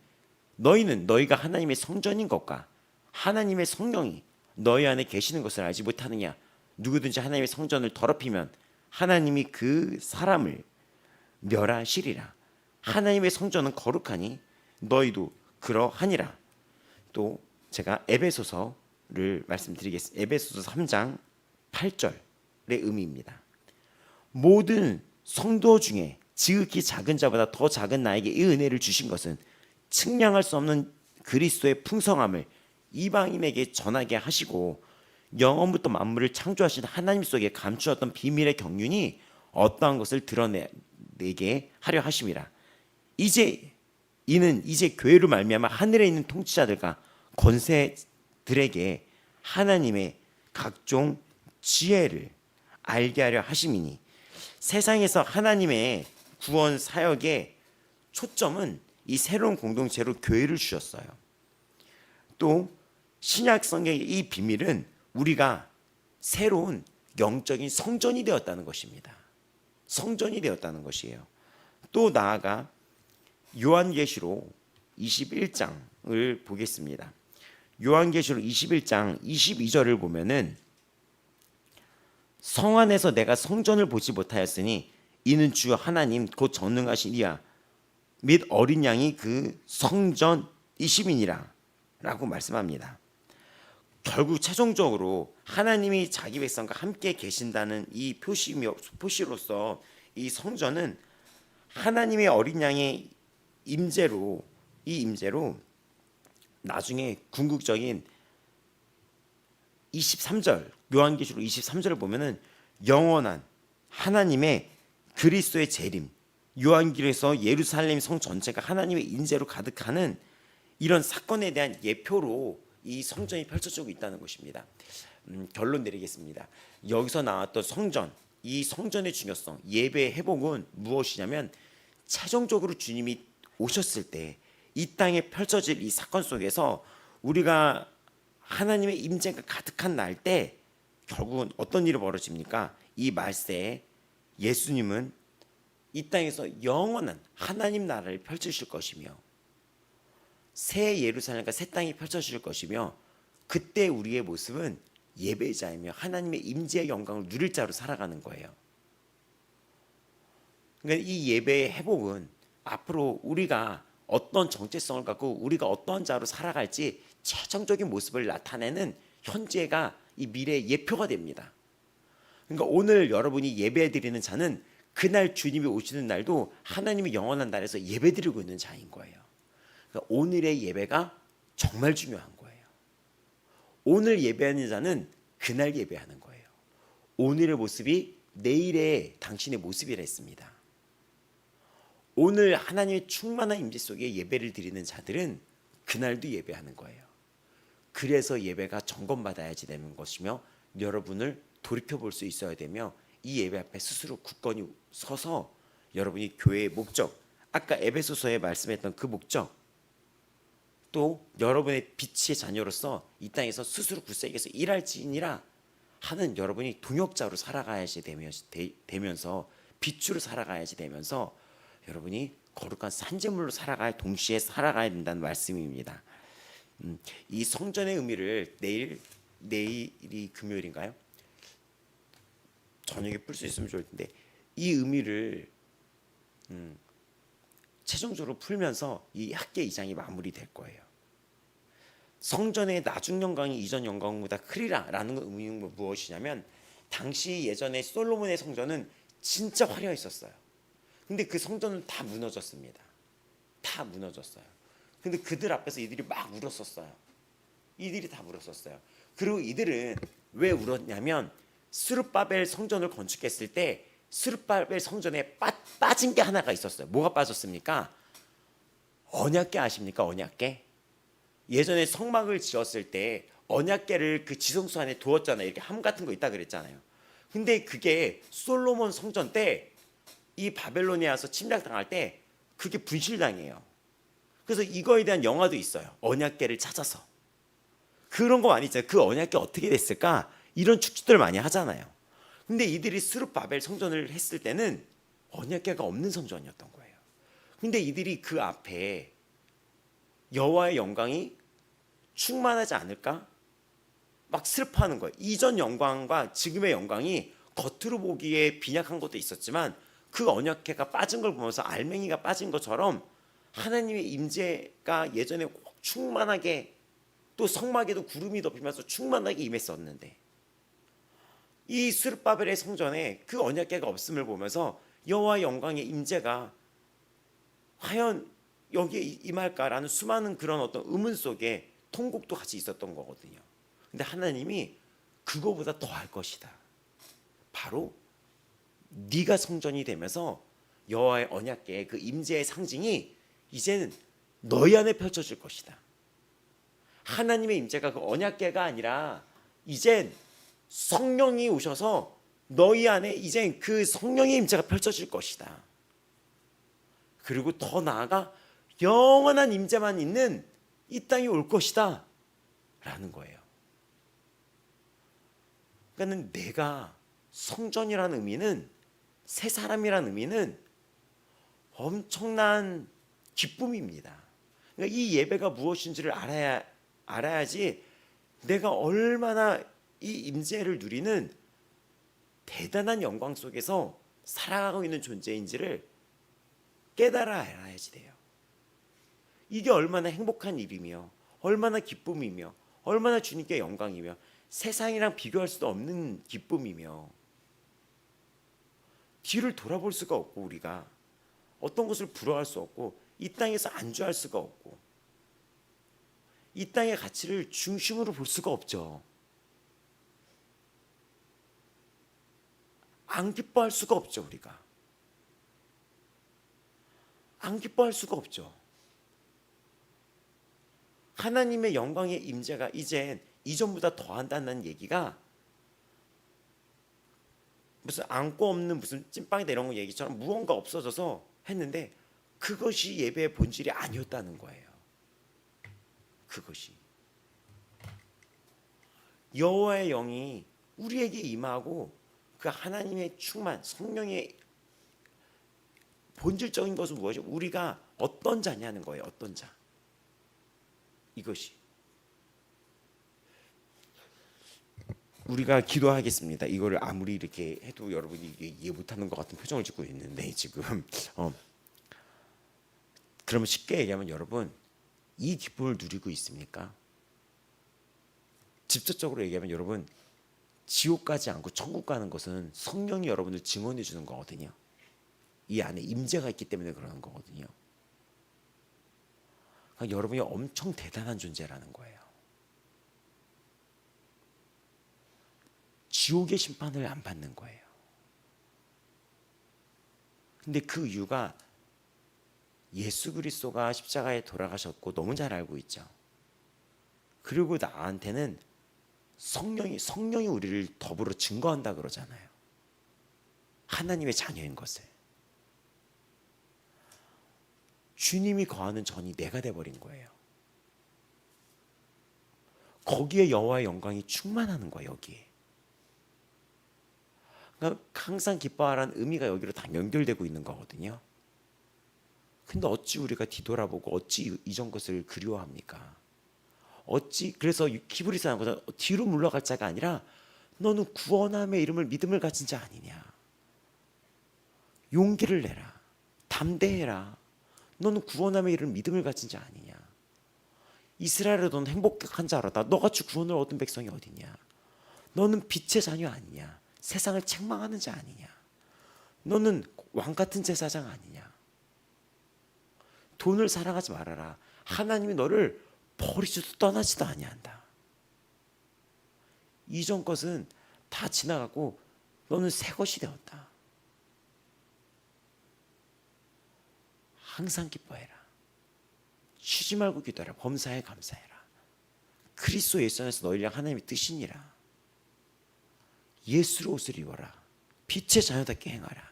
Speaker 1: 너희는 너희가 하나님의 성전인 것과 하나님의 성령이 너희 안에 계시는 것을 알지 못하느냐. 누구든지 하나님의 성전을 더럽히면 하나님이 그 사람을 멸하시리라. 하나님의 성전은 거룩하니 너희도 그러하니라. 또 제가 에베소서를 말씀드리겠습니다. 에베소서 3장 8절의 의미입니다. 모든 성도 중에 지극히 작은 자보다 더 작은 나에게 이 은혜를 주신 것은 측량할 수 없는 그리스도의 풍성함을 이방인에게 전하게 하시고 영원부터 만물을 창조하신 하나님 속에 감추었던 비밀의 경륜이 어떠한 것을 드러내게 하려 하심이라. 이는 이제 교회로 말미암아 하늘에 있는 통치자들과 권세들에게 하나님의 각종 지혜를 알게 하려 하심이니. 세상에서 하나님의 구원 사역의 초점은 이 새로운 공동체로 교회를 주셨어요. 또 신약 성경의 이 비밀은 우리가 새로운 영적인 성전이 되었다는 것입니다. 성전이 되었다는 것이에요. 또 나아가 요한계시록 21장을 보겠습니다. 요한계시록 21장 22절을 보면은 성 안에서 내가 성전을 보지 못하였으니 이는 주 하나님 곧 전능하신 이야 및 어린 양이 그 성전이심이니라 라고 말씀합니다. 결국 최종적으로 하나님이 자기 백성과 함께 계신다는 이 표시로서 이 성전은 하나님의 어린 양의 임재로 나중에 궁극적인 23절 요한계시록 23절을 보면은 영원한 하나님의 그리스도의 재림, 요한계시록에서 예루살렘 성 전체가 하나님의 인재로 가득하는 이런 사건에 대한 예표로 이 성전이 펼쳐지고 있다는 것입니다. 결론 내리겠습니다. 여기서 나왔던 성전, 이 성전의 중요성, 예배의 회복은 무엇이냐면 최종적으로 주님이 오셨을 때 이 땅에 펼쳐질 이 사건 속에서 우리가 하나님의 임재가 가득한 날 때 결국은 어떤 일이 벌어집니까? 이 말세에 예수님은 이 땅에서 영원한 하나님 나라를 펼치실 것이며 새 예루살렘과 새 땅이 펼쳐질 것이며 그때 우리의 모습은 예배자이며 하나님의 임재의 영광을 누릴 자로 살아가는 거예요. 그러니까 이 예배의 회복은 앞으로 우리가 어떤 정체성을 갖고 우리가 어떤 자로 살아갈지 최종적인 모습을 나타내는 현재가 이 미래의 예표가 됩니다. 그러니까 오늘 여러분이 예배드리는 자는 그날 주님이 오시는 날도 하나님이 영원한 날에서 예배드리고 있는 자인 거예요. 그러니까 오늘의 예배가 정말 중요한 거예요. 오늘 예배하는 자는 그날 예배하는 거예요. 오늘의 모습이 내일의 당신의 모습이라 했습니다. 오늘 하나님의 충만한 임재 속에 예배를 드리는 자들은 그날도 예배하는 거예요. 그래서 예배가 점검받아야지 되는 것이며 여러분을 돌이켜볼 수 있어야 되며 이 예배 앞에 스스로 굳건히 서서 여러분이 교회의 목적, 아까 에베소서에 말씀했던 그 목적, 또 여러분의 빛의 자녀로서 이 땅에서 스스로 굳세게 해서 일할지니라 하는 여러분이 동역자로 살아가야지 되면서 빛으로 살아가야지 되면서 여러분이 거룩한 산재물로 살아가야 동시에 살아가야 된다는 말씀입니다. 이 성전의 의미를 내일이 금요일인가요? 저녁에 풀 수 있으면 좋을 텐데 이 의미를 최종적으로 풀면서 이 학계 2장이 마무리될 거예요. 성전의 나중 영광이 이전 영광보다 크리라라는 의미는 무엇이냐면 당시 예전에 솔로몬의 성전은 진짜 화려했었어요. 근데 그 성전은 다 무너졌습니다. 다 무너졌어요. 근데 그들 앞에서 이들이 막 울었었어요. 이들이 다 울었었어요. 그리고 이들은 왜 울었냐면 스룹바벨 성전을 건축했을 때 스룹바벨 성전에 빠진 게 하나가 있었어요. 뭐가 빠졌습니까? 언약궤 아십니까? 언약궤. 예전에 성막을 지었을 때 언약궤를 그 지성소 안에 두었잖아요. 이렇게 함 같은 거 있다 그랬잖아요. 근데 그게 솔로몬 성전 때 이 바벨론에 와서 침략당할 때 그게 분실당해요. 그래서 이거에 대한 영화도 있어요. 언약궤를 찾아서. 그런 거 많이 있잖아요. 그 언약궤 어떻게 됐을까? 이런 축제들 많이 하잖아요. 근데 이들이 스룹바벨 성전을 했을 때는 언약궤가 없는 성전이었던 거예요. 근데 이들이 그 앞에 여호와의 영광이 충만하지 않을까? 막 슬퍼하는 거예요. 이전 영광과 지금의 영광이 겉으로 보기에 빈약한 것도 있었지만 그 언약궤가 빠진 걸 보면서 알맹이가 빠진 것처럼 하나님의 임재가 예전에 충만하게 또 성막에도 구름이 덮이면서 충만하게 임했었는데 이 스룹바벨의 성전에 그 언약궤가 없음을 보면서 여호와의 영광의 임재가 과연 여기에 임할까라는 수많은 그런 어떤 의문 속에 통곡도 같이 있었던 거거든요. 근데 하나님이 그거보다 더 할 것이다. 바로 네가 성전이 되면서 여호와의 언약궤의 그 임재의 상징이 이제는 너희 안에 펼쳐질 것이다. 하나님의 임재가 그 언약궤가 아니라 이젠 성령이 오셔서 너희 안에 이젠 그 성령의 임재가 펼쳐질 것이다. 그리고 더 나아가 영원한 임재만 있는 이 땅이 올 것이다 라는 거예요. 그러니까 내가 성전이라는 의미는 새 사람이라는 의미는 엄청난 기쁨입니다. 그러니까 이 예배가 무엇인지를 알아야지 내가 얼마나 이 임재를 누리는 대단한 영광 속에서 살아가고 있는 존재인지를 깨달아 알아야지 돼요. 이게 얼마나 행복한 일이며 얼마나 기쁨이며 얼마나 주님께 영광이며 세상이랑 비교할 수도 없는 기쁨이며 뒤를 돌아볼 수가 없고 우리가 어떤 것을 부러워할 수 없고 이 땅에서 안주할 수가 없고 이 땅의 가치를 중심으로 볼 수가 없죠. 안 기뻐할 수가 없죠. 우리가 안 기뻐할 수가 없죠. 하나님의 영광의 임재가 이젠 이전보다 더한다는 얘기가 무슨 안고 없는 무슨 찐빵이다 이런 거 얘기처럼 무언가 없어져서 했는데 그것이 예배의 본질이 아니었다는 거예요. 그것이 여호와의 영이 우리에게 임하고 그 하나님의 충만 성령의 본질적인 것은 무엇이죠? 우리가 어떤 자냐는 거예요. 어떤 자. 이것이 우리가 기도하겠습니다. 이거를 아무리 이렇게 해도 여러분이 이해 못하는 것 같은 표정을 짓고 있는데 지금 그러면 쉽게 얘기하면 여러분 이 기쁨을 누리고 있습니까? 직접적으로 얘기하면 여러분 지옥 가지 않고 천국 가는 것은 성령이 여러분을 증언해 주는 거거든요. 이 안에 임재가 있기 때문에 그러는 거거든요. 그러니까 여러분이 엄청 대단한 존재라는 거예요. 지옥의 심판을 안 받는 거예요. 근데 그 이유가 예수 그리스도가 십자가에 돌아가셨고 너무 잘 알고 있죠. 그리고 나한테는 성령이 우리를 더불어 증거한다 그러잖아요. 하나님의 자녀인 것을. 주님이 거하는 전이 내가 돼버린 거예요. 거기에 여호와의 영광이 충만하는 거예요. 여기에. 그러니까 항상 기뻐하라는 의미가 여기로 다 연결되고 있는 거거든요. 근데 어찌 우리가 뒤돌아보고 어찌 이전 것을 그리워합니까? 어찌 그래서 히브리서 하는 거죠. 뒤로 물러갈 자가 아니라 너는 구원함의 이름을 믿음을 가진 자 아니냐. 용기를 내라. 담대해라. 너는 구원함의 이름을 믿음을 가진 자 아니냐. 이스라엘에 너는 행복한 자로다. 너같이 구원을 얻은 백성이 어디냐. 너는 빛의 자녀 아니냐. 세상을 책망하는 자 아니냐. 너는 왕같은 제사장 아니냐. 돈을 사랑하지 말아라. 하나님이 너를 버리지도 떠나지도 아니한다. 이전 것은 다 지나가고 너는 새 것이 되었다. 항상 기뻐해라. 쉬지 말고 기도하라. 범사에 감사해라. 그리스도 예수 안에서 너희랑 하나님의 뜻이니라. 예수로 옷을 입어라. 빛의 자녀답게 행하라.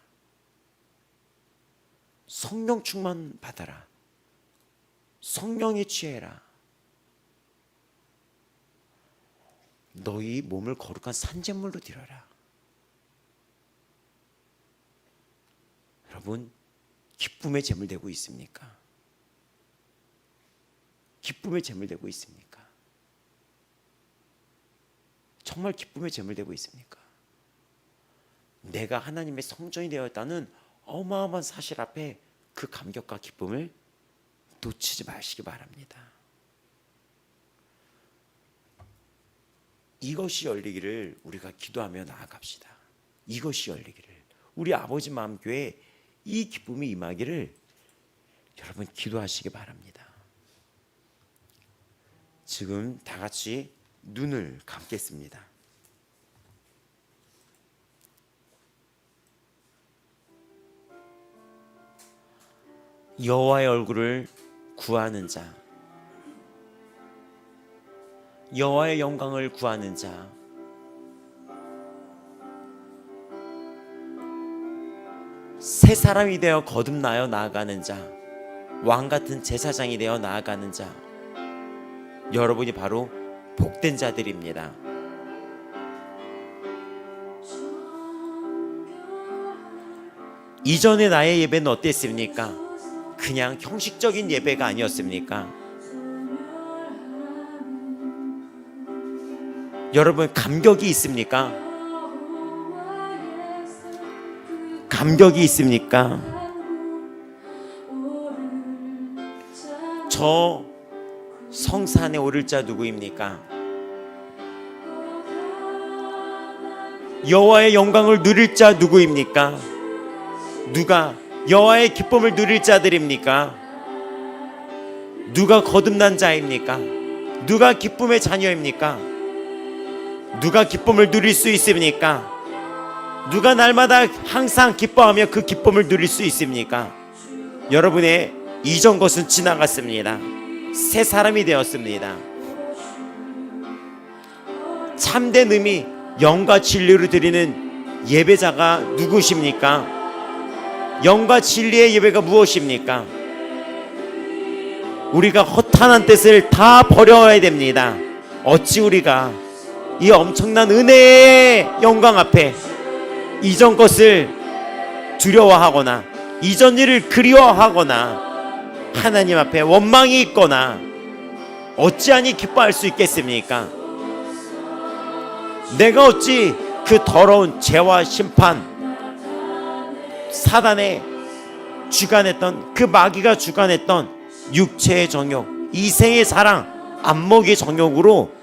Speaker 1: 성령 충만 받아라. 성령에 취해라. 너희 몸을 거룩한 산제물로 드려라. 여러분, 기쁨의 제물 되고 있습니까? 기쁨의 제물 되고 있습니까? 정말 기쁨의 제물 되고 있습니까? 내가 하나님의 성전이 되었다는 어마어마한 사실 앞에 그 감격과 기쁨을 놓치지 마시기 바랍니다. 이것이 열리기를 우리가 기도하며 나아갑시다. 이것이 열리기를. 우리 아버지 마음교회 이 기쁨이 임하기를 여러분 기도하시기 바랍니다. 지금 다 같이 눈을 감겠습니다. 여호와의 얼굴을 구하는 자, 여호와의 영광을 구하는 자, 새 사람이 되어 거듭나여 나아가는 자, 왕같은 제사장이 되어 나아가는 자, 여러분이 바로 복된 자들입니다. 이전의 나의 예배는 어땠습니까? 그냥 형식적인 예배가 아니었습니까? 여러분 감격이 있습니까? 감격이 있습니까? 저 성산에 오를 자 누구입니까? 여호와의 영광을 누릴 자 누구입니까? 누가 여호와의 기쁨을 누릴 자들입니까? 누가 거듭난 자입니까? 누가 기쁨의 자녀입니까? 누가 기쁨을 누릴 수 있습니까? 누가 날마다 항상 기뻐하며 그 기쁨을 누릴 수 있습니까? 여러분의 이전 것은 지나갔습니다. 새 사람이 되었습니다. 참된 의미, 영과 진리로 드리는 예배자가 누구십니까? 영과 진리의 예배가 무엇입니까? 우리가 허탄한 뜻을 다 버려야 됩니다. 어찌 우리가 이 엄청난 은혜의 영광 앞에 이전 것을 두려워하거나 이전 일을 그리워하거나 하나님 앞에 원망이 있거나 어찌하니 기뻐할 수 있겠습니까? 내가 어찌 그 더러운 죄와 심판, 사단의 주관했던 그 마귀가 주관했던 육체의 정욕, 이생의 사랑, 안목의 정욕으로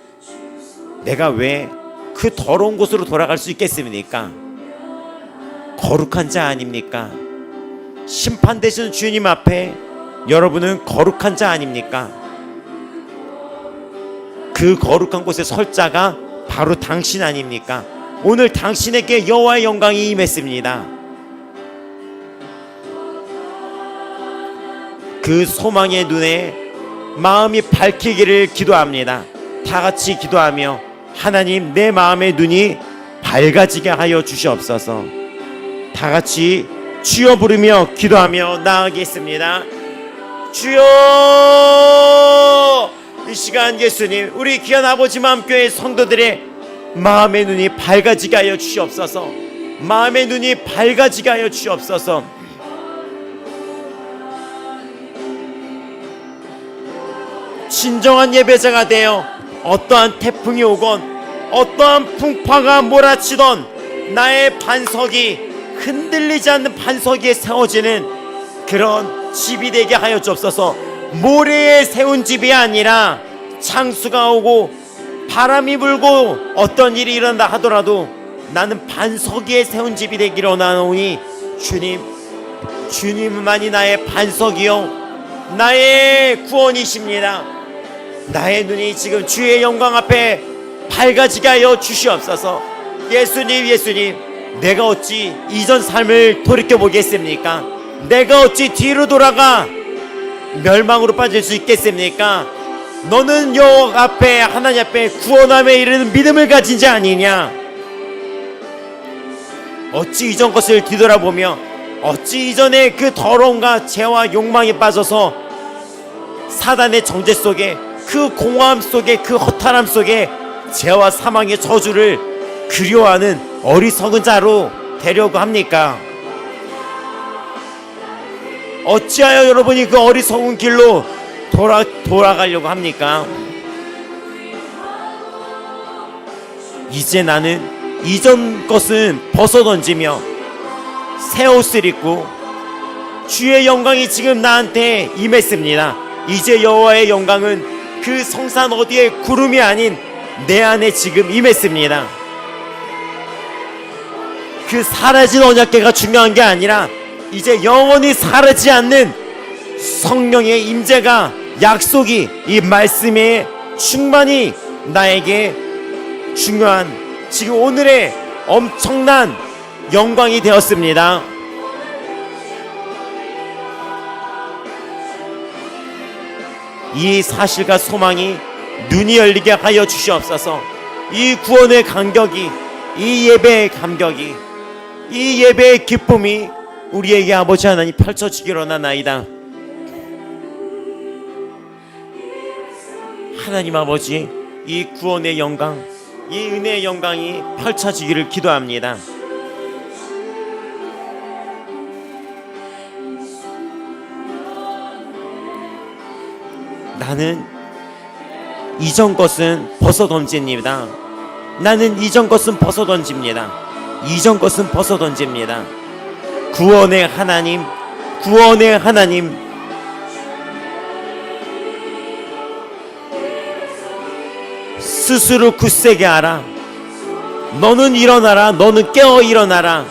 Speaker 1: 내가 왜 그 더러운 곳으로 돌아갈 수 있겠습니까? 거룩한 자 아닙니까? 심판 되시는 주님 앞에 여러분은 거룩한 자 아닙니까? 그 거룩한 곳에 설 자가 바로 당신 아닙니까? 오늘 당신에게 여호와의 영광이 임했습니다. 그 소망의 눈에 마음이 밝히기를 기도합니다. 다 같이 기도하며 하나님, 내 마음의 눈이 밝아지게 하여 주시옵소서. 다 같이 주여 부르며 기도하며 나아가겠습니다. 주여! 이 시간 예수님, 우리 귀한 아버지 마음교회 성도들의 마음의 눈이 밝아지게 하여 주시옵소서. 마음의 눈이 밝아지게 하여 주시옵소서. 진정한 예배자가 되어 어떠한 태풍이 오건 어떠한 풍파가 몰아치던 나의 반석이 흔들리지 않는 반석 위에 세워지는 그런 집이 되게 하여 주옵소서. 모래에 세운 집이 아니라 창수가 오고 바람이 불고 어떤 일이 일어난다 하더라도 나는 반석 위에 세운 집이 되기를 원하노니 주님, 주님만이 나의 반석이요 나의 구원이십니다. 나의 눈이 지금 주의 영광 앞에 밝아지게 하여 주시옵소서. 예수님, 예수님, 내가 어찌 이전 삶을 돌이켜보겠습니까? 내가 어찌 뒤로 돌아가 멸망으로 빠질 수 있겠습니까? 너는 여호와 앞에, 하나님 앞에 구원함에 이르는 믿음을 가진 자 아니냐? 어찌 이전 것을 뒤돌아보며 어찌 이전의 그 더러움과 죄와 욕망에 빠져서 사단의 정죄 속에, 그 공허함 속에, 그 허탈함 속에 죄와 사망의 저주를 그리워하는 어리석은 자로 되려고 합니까? 어찌하여 여러분이 그 어리석은 길로 돌아가려고 합니까? 이제 나는 이전 것은 벗어던지며 새 옷을 입고 주의 영광이 지금 나한테 임했습니다. 이제 여호와의 영광은 그 성산 어디에 구름이 아닌 내 안에 지금 임했습니다. 그 사라진 언약궤가 중요한 게 아니라 이제 영원히 사라지지 않는 성령의 임재가, 약속이, 이 말씀의 충만이 나에게 중요한 지금 오늘의 엄청난 영광이 되었습니다. 이 사실과 소망이 눈이 열리게 하여 주시옵소서. 이 구원의 감격이, 이 예배의 감격이, 이 예배의 기쁨이 우리에게 아버지 하나님 펼쳐지기를 원하나이다. 하나님 아버지, 이 구원의 영광, 이 은혜의 영광이 펼쳐지기를 기도합니다. 나는 이전 것은 벗어던집니다. 나는 이전 것은 벗어던집니다. 이전 것은 벗어던집니다. 구원의 하나님, 구원의 하나님, 스스로 굳세게 하라. 너는 일어나라. 너는 깨어 일어나라.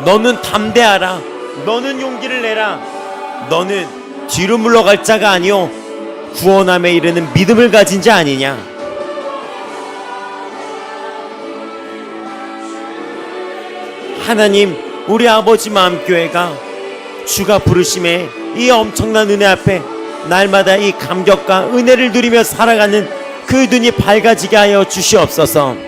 Speaker 1: 너는 담대하라. 너는 용기를 내라. 너는 뒤로 물러갈 자가 아니요 구원함에 이르는 믿음을 가진 자 아니냐. 하나님, 우리 아버지 마음교회가 주가 부르심에 이 엄청난 은혜 앞에 날마다 이 감격과 은혜를 누리며 살아가는 그 눈이 밝아지게 하여 주시옵소서.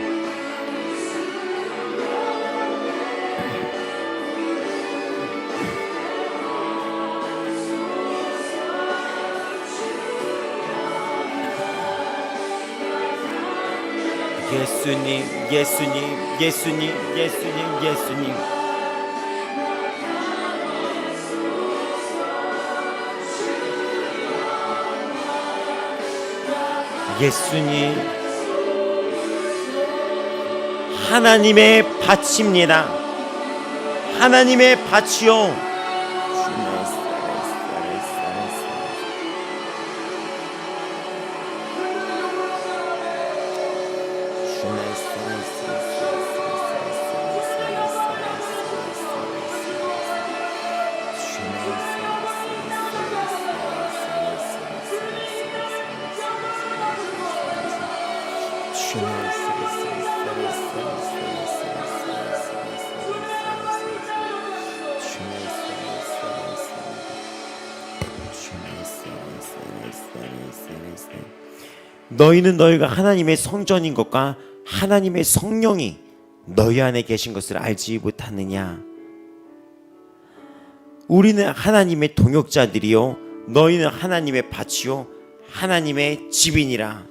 Speaker 1: 예수님, 예수님, 예수님, 예수님, 예수님. 예수님, 하나님의 밭입니다. 하나님의 밭이요. 너희는 너희가 하나님의 성전인 것과 하나님의 성령이 너희 안에 계신 것을 알지 못하느냐. 우리는 하나님의 동역자들이요 너희는 하나님의 밭이요 하나님의 집이니라.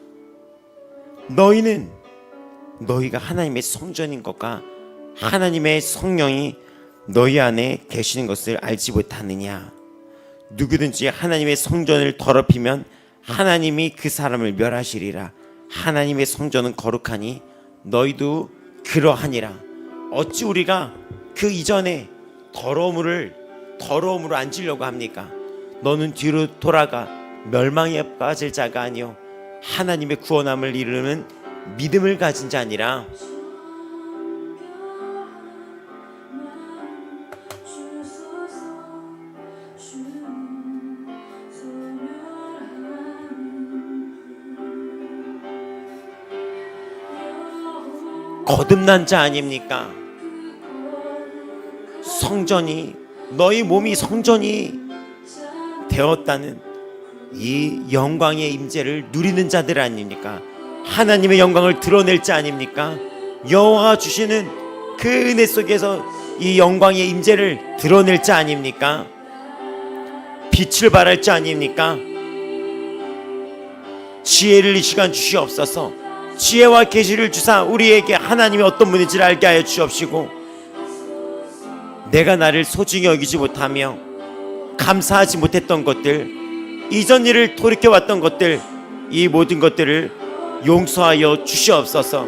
Speaker 1: 너희가 하나님의 성전인 것과 하나님의 성령이 너희 안에 계시는 것을 알지 못하느냐. 누구든지 하나님의 성전을 더럽히면 하나님이 그 사람을 멸하시리라. 하나님의 성전은 거룩하니 너희도 그러하니라. 어찌 우리가 그 이전에 더러움으로 앉으려고 합니까? 너는 뒤로 돌아가 멸망에 빠질 자가 아니요 하나님의 구원함을 이루는 믿음을 가진 자니라. 거듭난 자 아닙니까? 성전이 너희 몸이 성전이 되었다는 이 영광의 임재를 누리는 자들 아닙니까? 하나님의 영광을 드러낼 자 아닙니까? 여호와가 주시는 그 은혜 속에서 이 영광의 임재를 드러낼 자 아닙니까? 빛을 발할 자 아닙니까? 지혜를 이 시간 주시옵소서. 지혜와 계시를 주사 우리에게 하나님이 어떤 분인지를 알게 하여 주옵시고, 내가 나를 소중히 여기지 못하며 감사하지 못했던 것들, 이전 일을 돌이켜왔던 것들, 이 모든 것들을 용서하여 주시옵소서.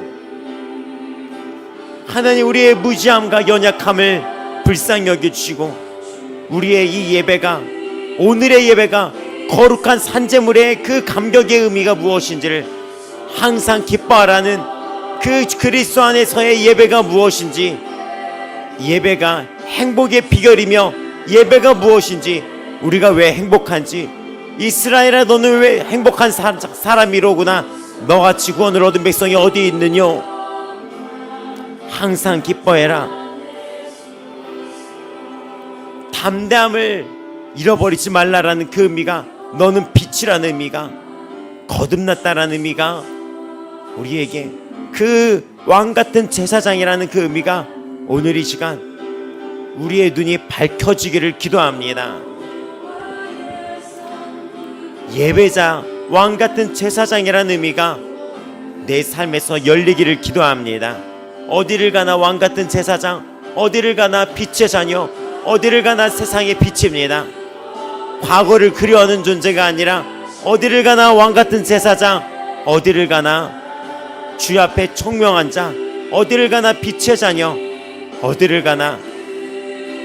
Speaker 1: 하나님, 우리의 무지함과 연약함을 불쌍히 여겨주시고, 우리의 이 예배가, 오늘의 예배가 거룩한 산제물의 그 감격의 의미가 무엇인지를 항상 기뻐하라는 그 그리스도 안에서의 예배가 무엇인지, 예배가 행복의 비결이며 예배가 무엇인지, 우리가 왜 행복한지, 이스라엘아 너는 왜 행복한 사람이로구나, 너같이 구원을 얻은 백성이 어디 있느뇨. 항상 기뻐해라. 담대함을 잃어버리지 말라라는 그 의미가, 너는 빛이라는 의미가, 거듭났다라는 의미가, 우리에게 그 왕같은 제사장이라는 그 의미가 오늘 이 시간 우리의 눈이 밝혀지기를 기도합니다. 예배자, 왕같은 제사장이라는 의미가 내 삶에서 열리기를 기도합니다. 어디를 가나 왕같은 제사장, 어디를 가나 빛의 자녀, 어디를 가나 세상의 빛입니다. 과거를 그리워하는 존재가 아니라 어디를 가나 왕같은 제사장, 어디를 가나 주 앞에 청명한 자, 어디를 가나 빛의 자녀, 어디를 가나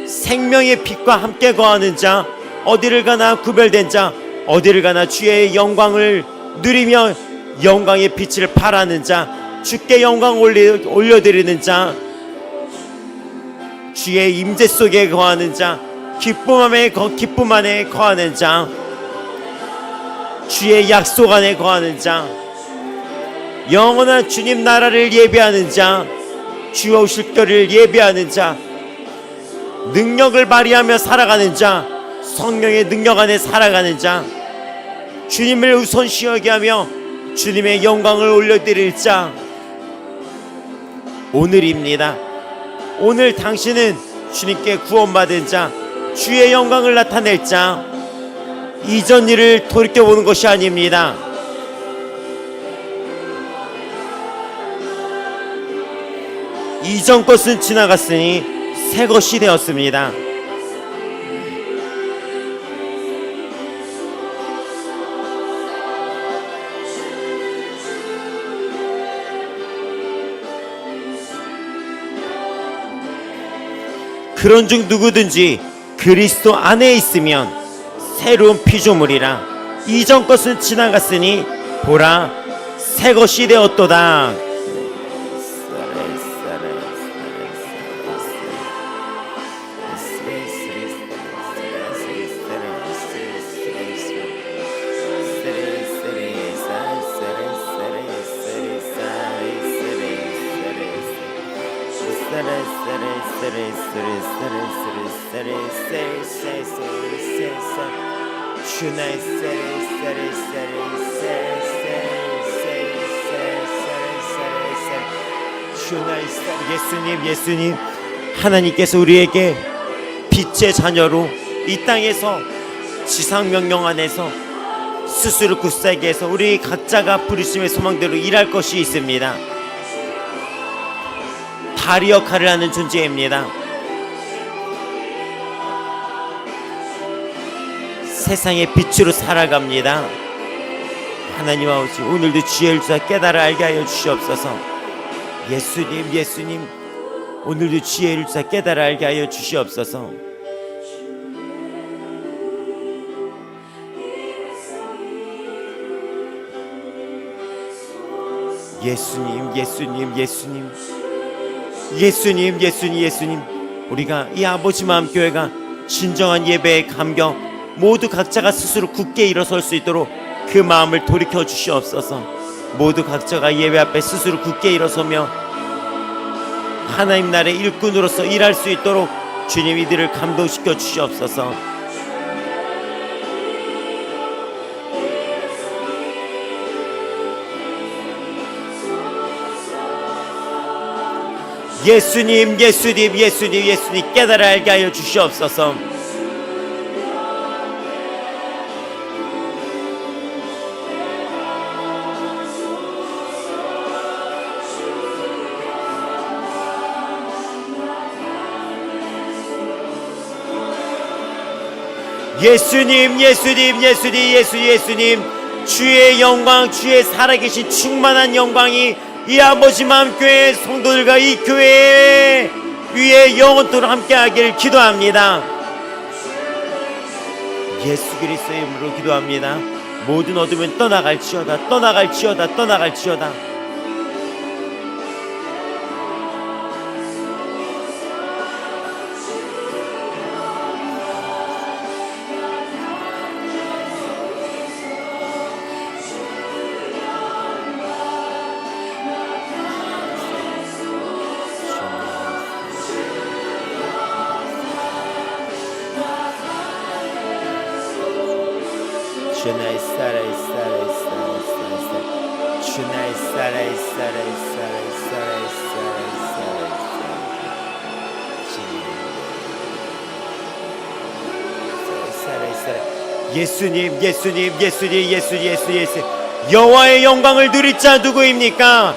Speaker 1: 생명의 빛과 함께 거하는 자, 어디를 가나 구별된 자, 어디를 가나 주의 영광을 누리며 영광의 빛을 발하는 자, 주께 영광 올려드리는 자, 주의 임재 속에 거하는 자, 기쁨 안에 거하는 자, 주의 약속 안에 거하는 자, 영원한 주님 나라를 예배하는 자, 주 오실 때를 예배하는 자, 능력을 발휘하며 살아가는 자, 성령의 능력 안에 살아가는 자, 주님을 우선시 여기하며 주님의 영광을 올려드릴 자, 오늘입니다. 오늘 당신은 주님께 구원받은 자, 주의 영광을 나타낼 자, 이전 일을 돌이켜보는 것이 아닙니다. 이전 것은 지나갔으니 새 것이 되었습니다. 그런즉 누구든지 그리스도 안에 있으면 새로운 피조물이라 이전 것은 지나갔으니 보라 새 것이 되었도다. 예수님 하나님께서 우리에게 빛의 자녀로 이 땅에서 지상 명령 안에서 스스로 굳세게 해서 우리 각자가 부르심의 소망대로 일할 것이 있습니다. 다리 역할을 하는 존재입니다. 세상의 빛으로 살아갑니다. 하나님 아버지, 오늘도 지혜를 주사 깨달아 알게 하여 주시옵소서. 예수님 오늘도 지혜를 주사 깨달아 알게 하여 주시옵소서. 예수님 우리가 이 아버지 마음 교회가 진정한 예배의 감격 모두 각자가 스스로 굳게 일어설 수 있도록 그 마음을 돌이켜 주시옵소서. 모두 각자가 예배 앞에 스스로 굳게 일어서며 하나님 나라의 일꾼으로서 일할 수 있도록 주님 이들을 감동시켜 주시옵소서. 예수님 깨달아 알게 하여 주시옵소서. 예수님 주의 영광, 주의 살아계신 충만한 영광이 이 아버지 마음 교회 성도들과 이 교회 위에 영원토록 함께하길 기도합니다. 예수 그리스도의 이름으로 기도합니다. 모든 어둠은 떠나갈지어다. 예수 여호와의 영광을 누릴 자 누구입니까?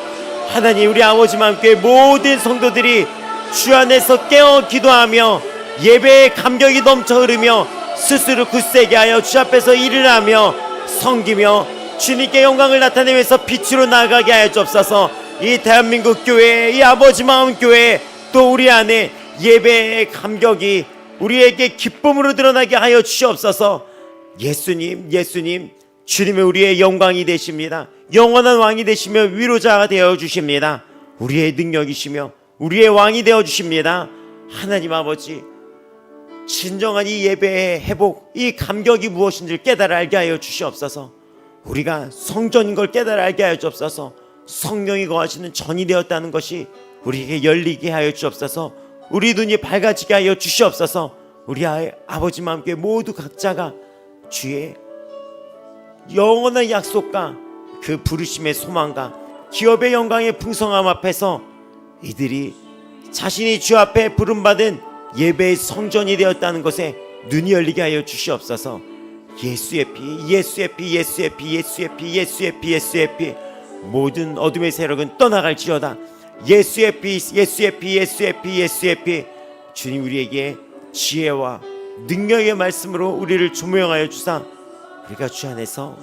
Speaker 1: 하나님, 우리 아버지 마음교회 모든 성도들이 주 안에서 깨어 기도하며 예배의 감격이 넘쳐 흐르며 스스로 굳세게 하여 주 앞에서 일을 하며 섬기며 주님께 영광을 나타내면서 빛으로 나아가게 하여 주옵소서. 이 대한민국 교회, 이 아버지 마음 교회, 또 우리 안에 예배의 감격이 우리에게 기쁨으로 드러나게 하여 주시옵소서. 예수님 주님의 우리의 영광이 되십니다. 영원한 왕이 되시며 위로자가 되어 주십니다. 우리의 능력이시며 우리의 왕이 되어 주십니다. 하나님 아버지, 진정한 이 예배의 회복, 이 감격이 무엇인지를 깨달아 알게 하여 주시옵소서. 우리가 성전인 걸 깨달아 알게 하여 주옵소서. 성령이 거하시는 전이 되었다는 것이 우리에게 열리게 하여 주옵소서. 우리 눈이 밝아지게 하여 주시옵소서. 우리 아버지 마음께 모두 각자가 주의 영원한 약속과 그 부르심의 소망과 기업의 영광의 풍성함 앞에서 이들이 자신이 주 앞에 부름받은 예배의 성전이 되었다는 것에 눈이 열리게 하여 주시옵소서. 예수의 피 모든 어둠의 세력은 떠나갈지어다. 예수의 피 주님, 우리에게 지혜와 능력의 말씀으로 우리를 조명하여 주사 우리가 주 안에서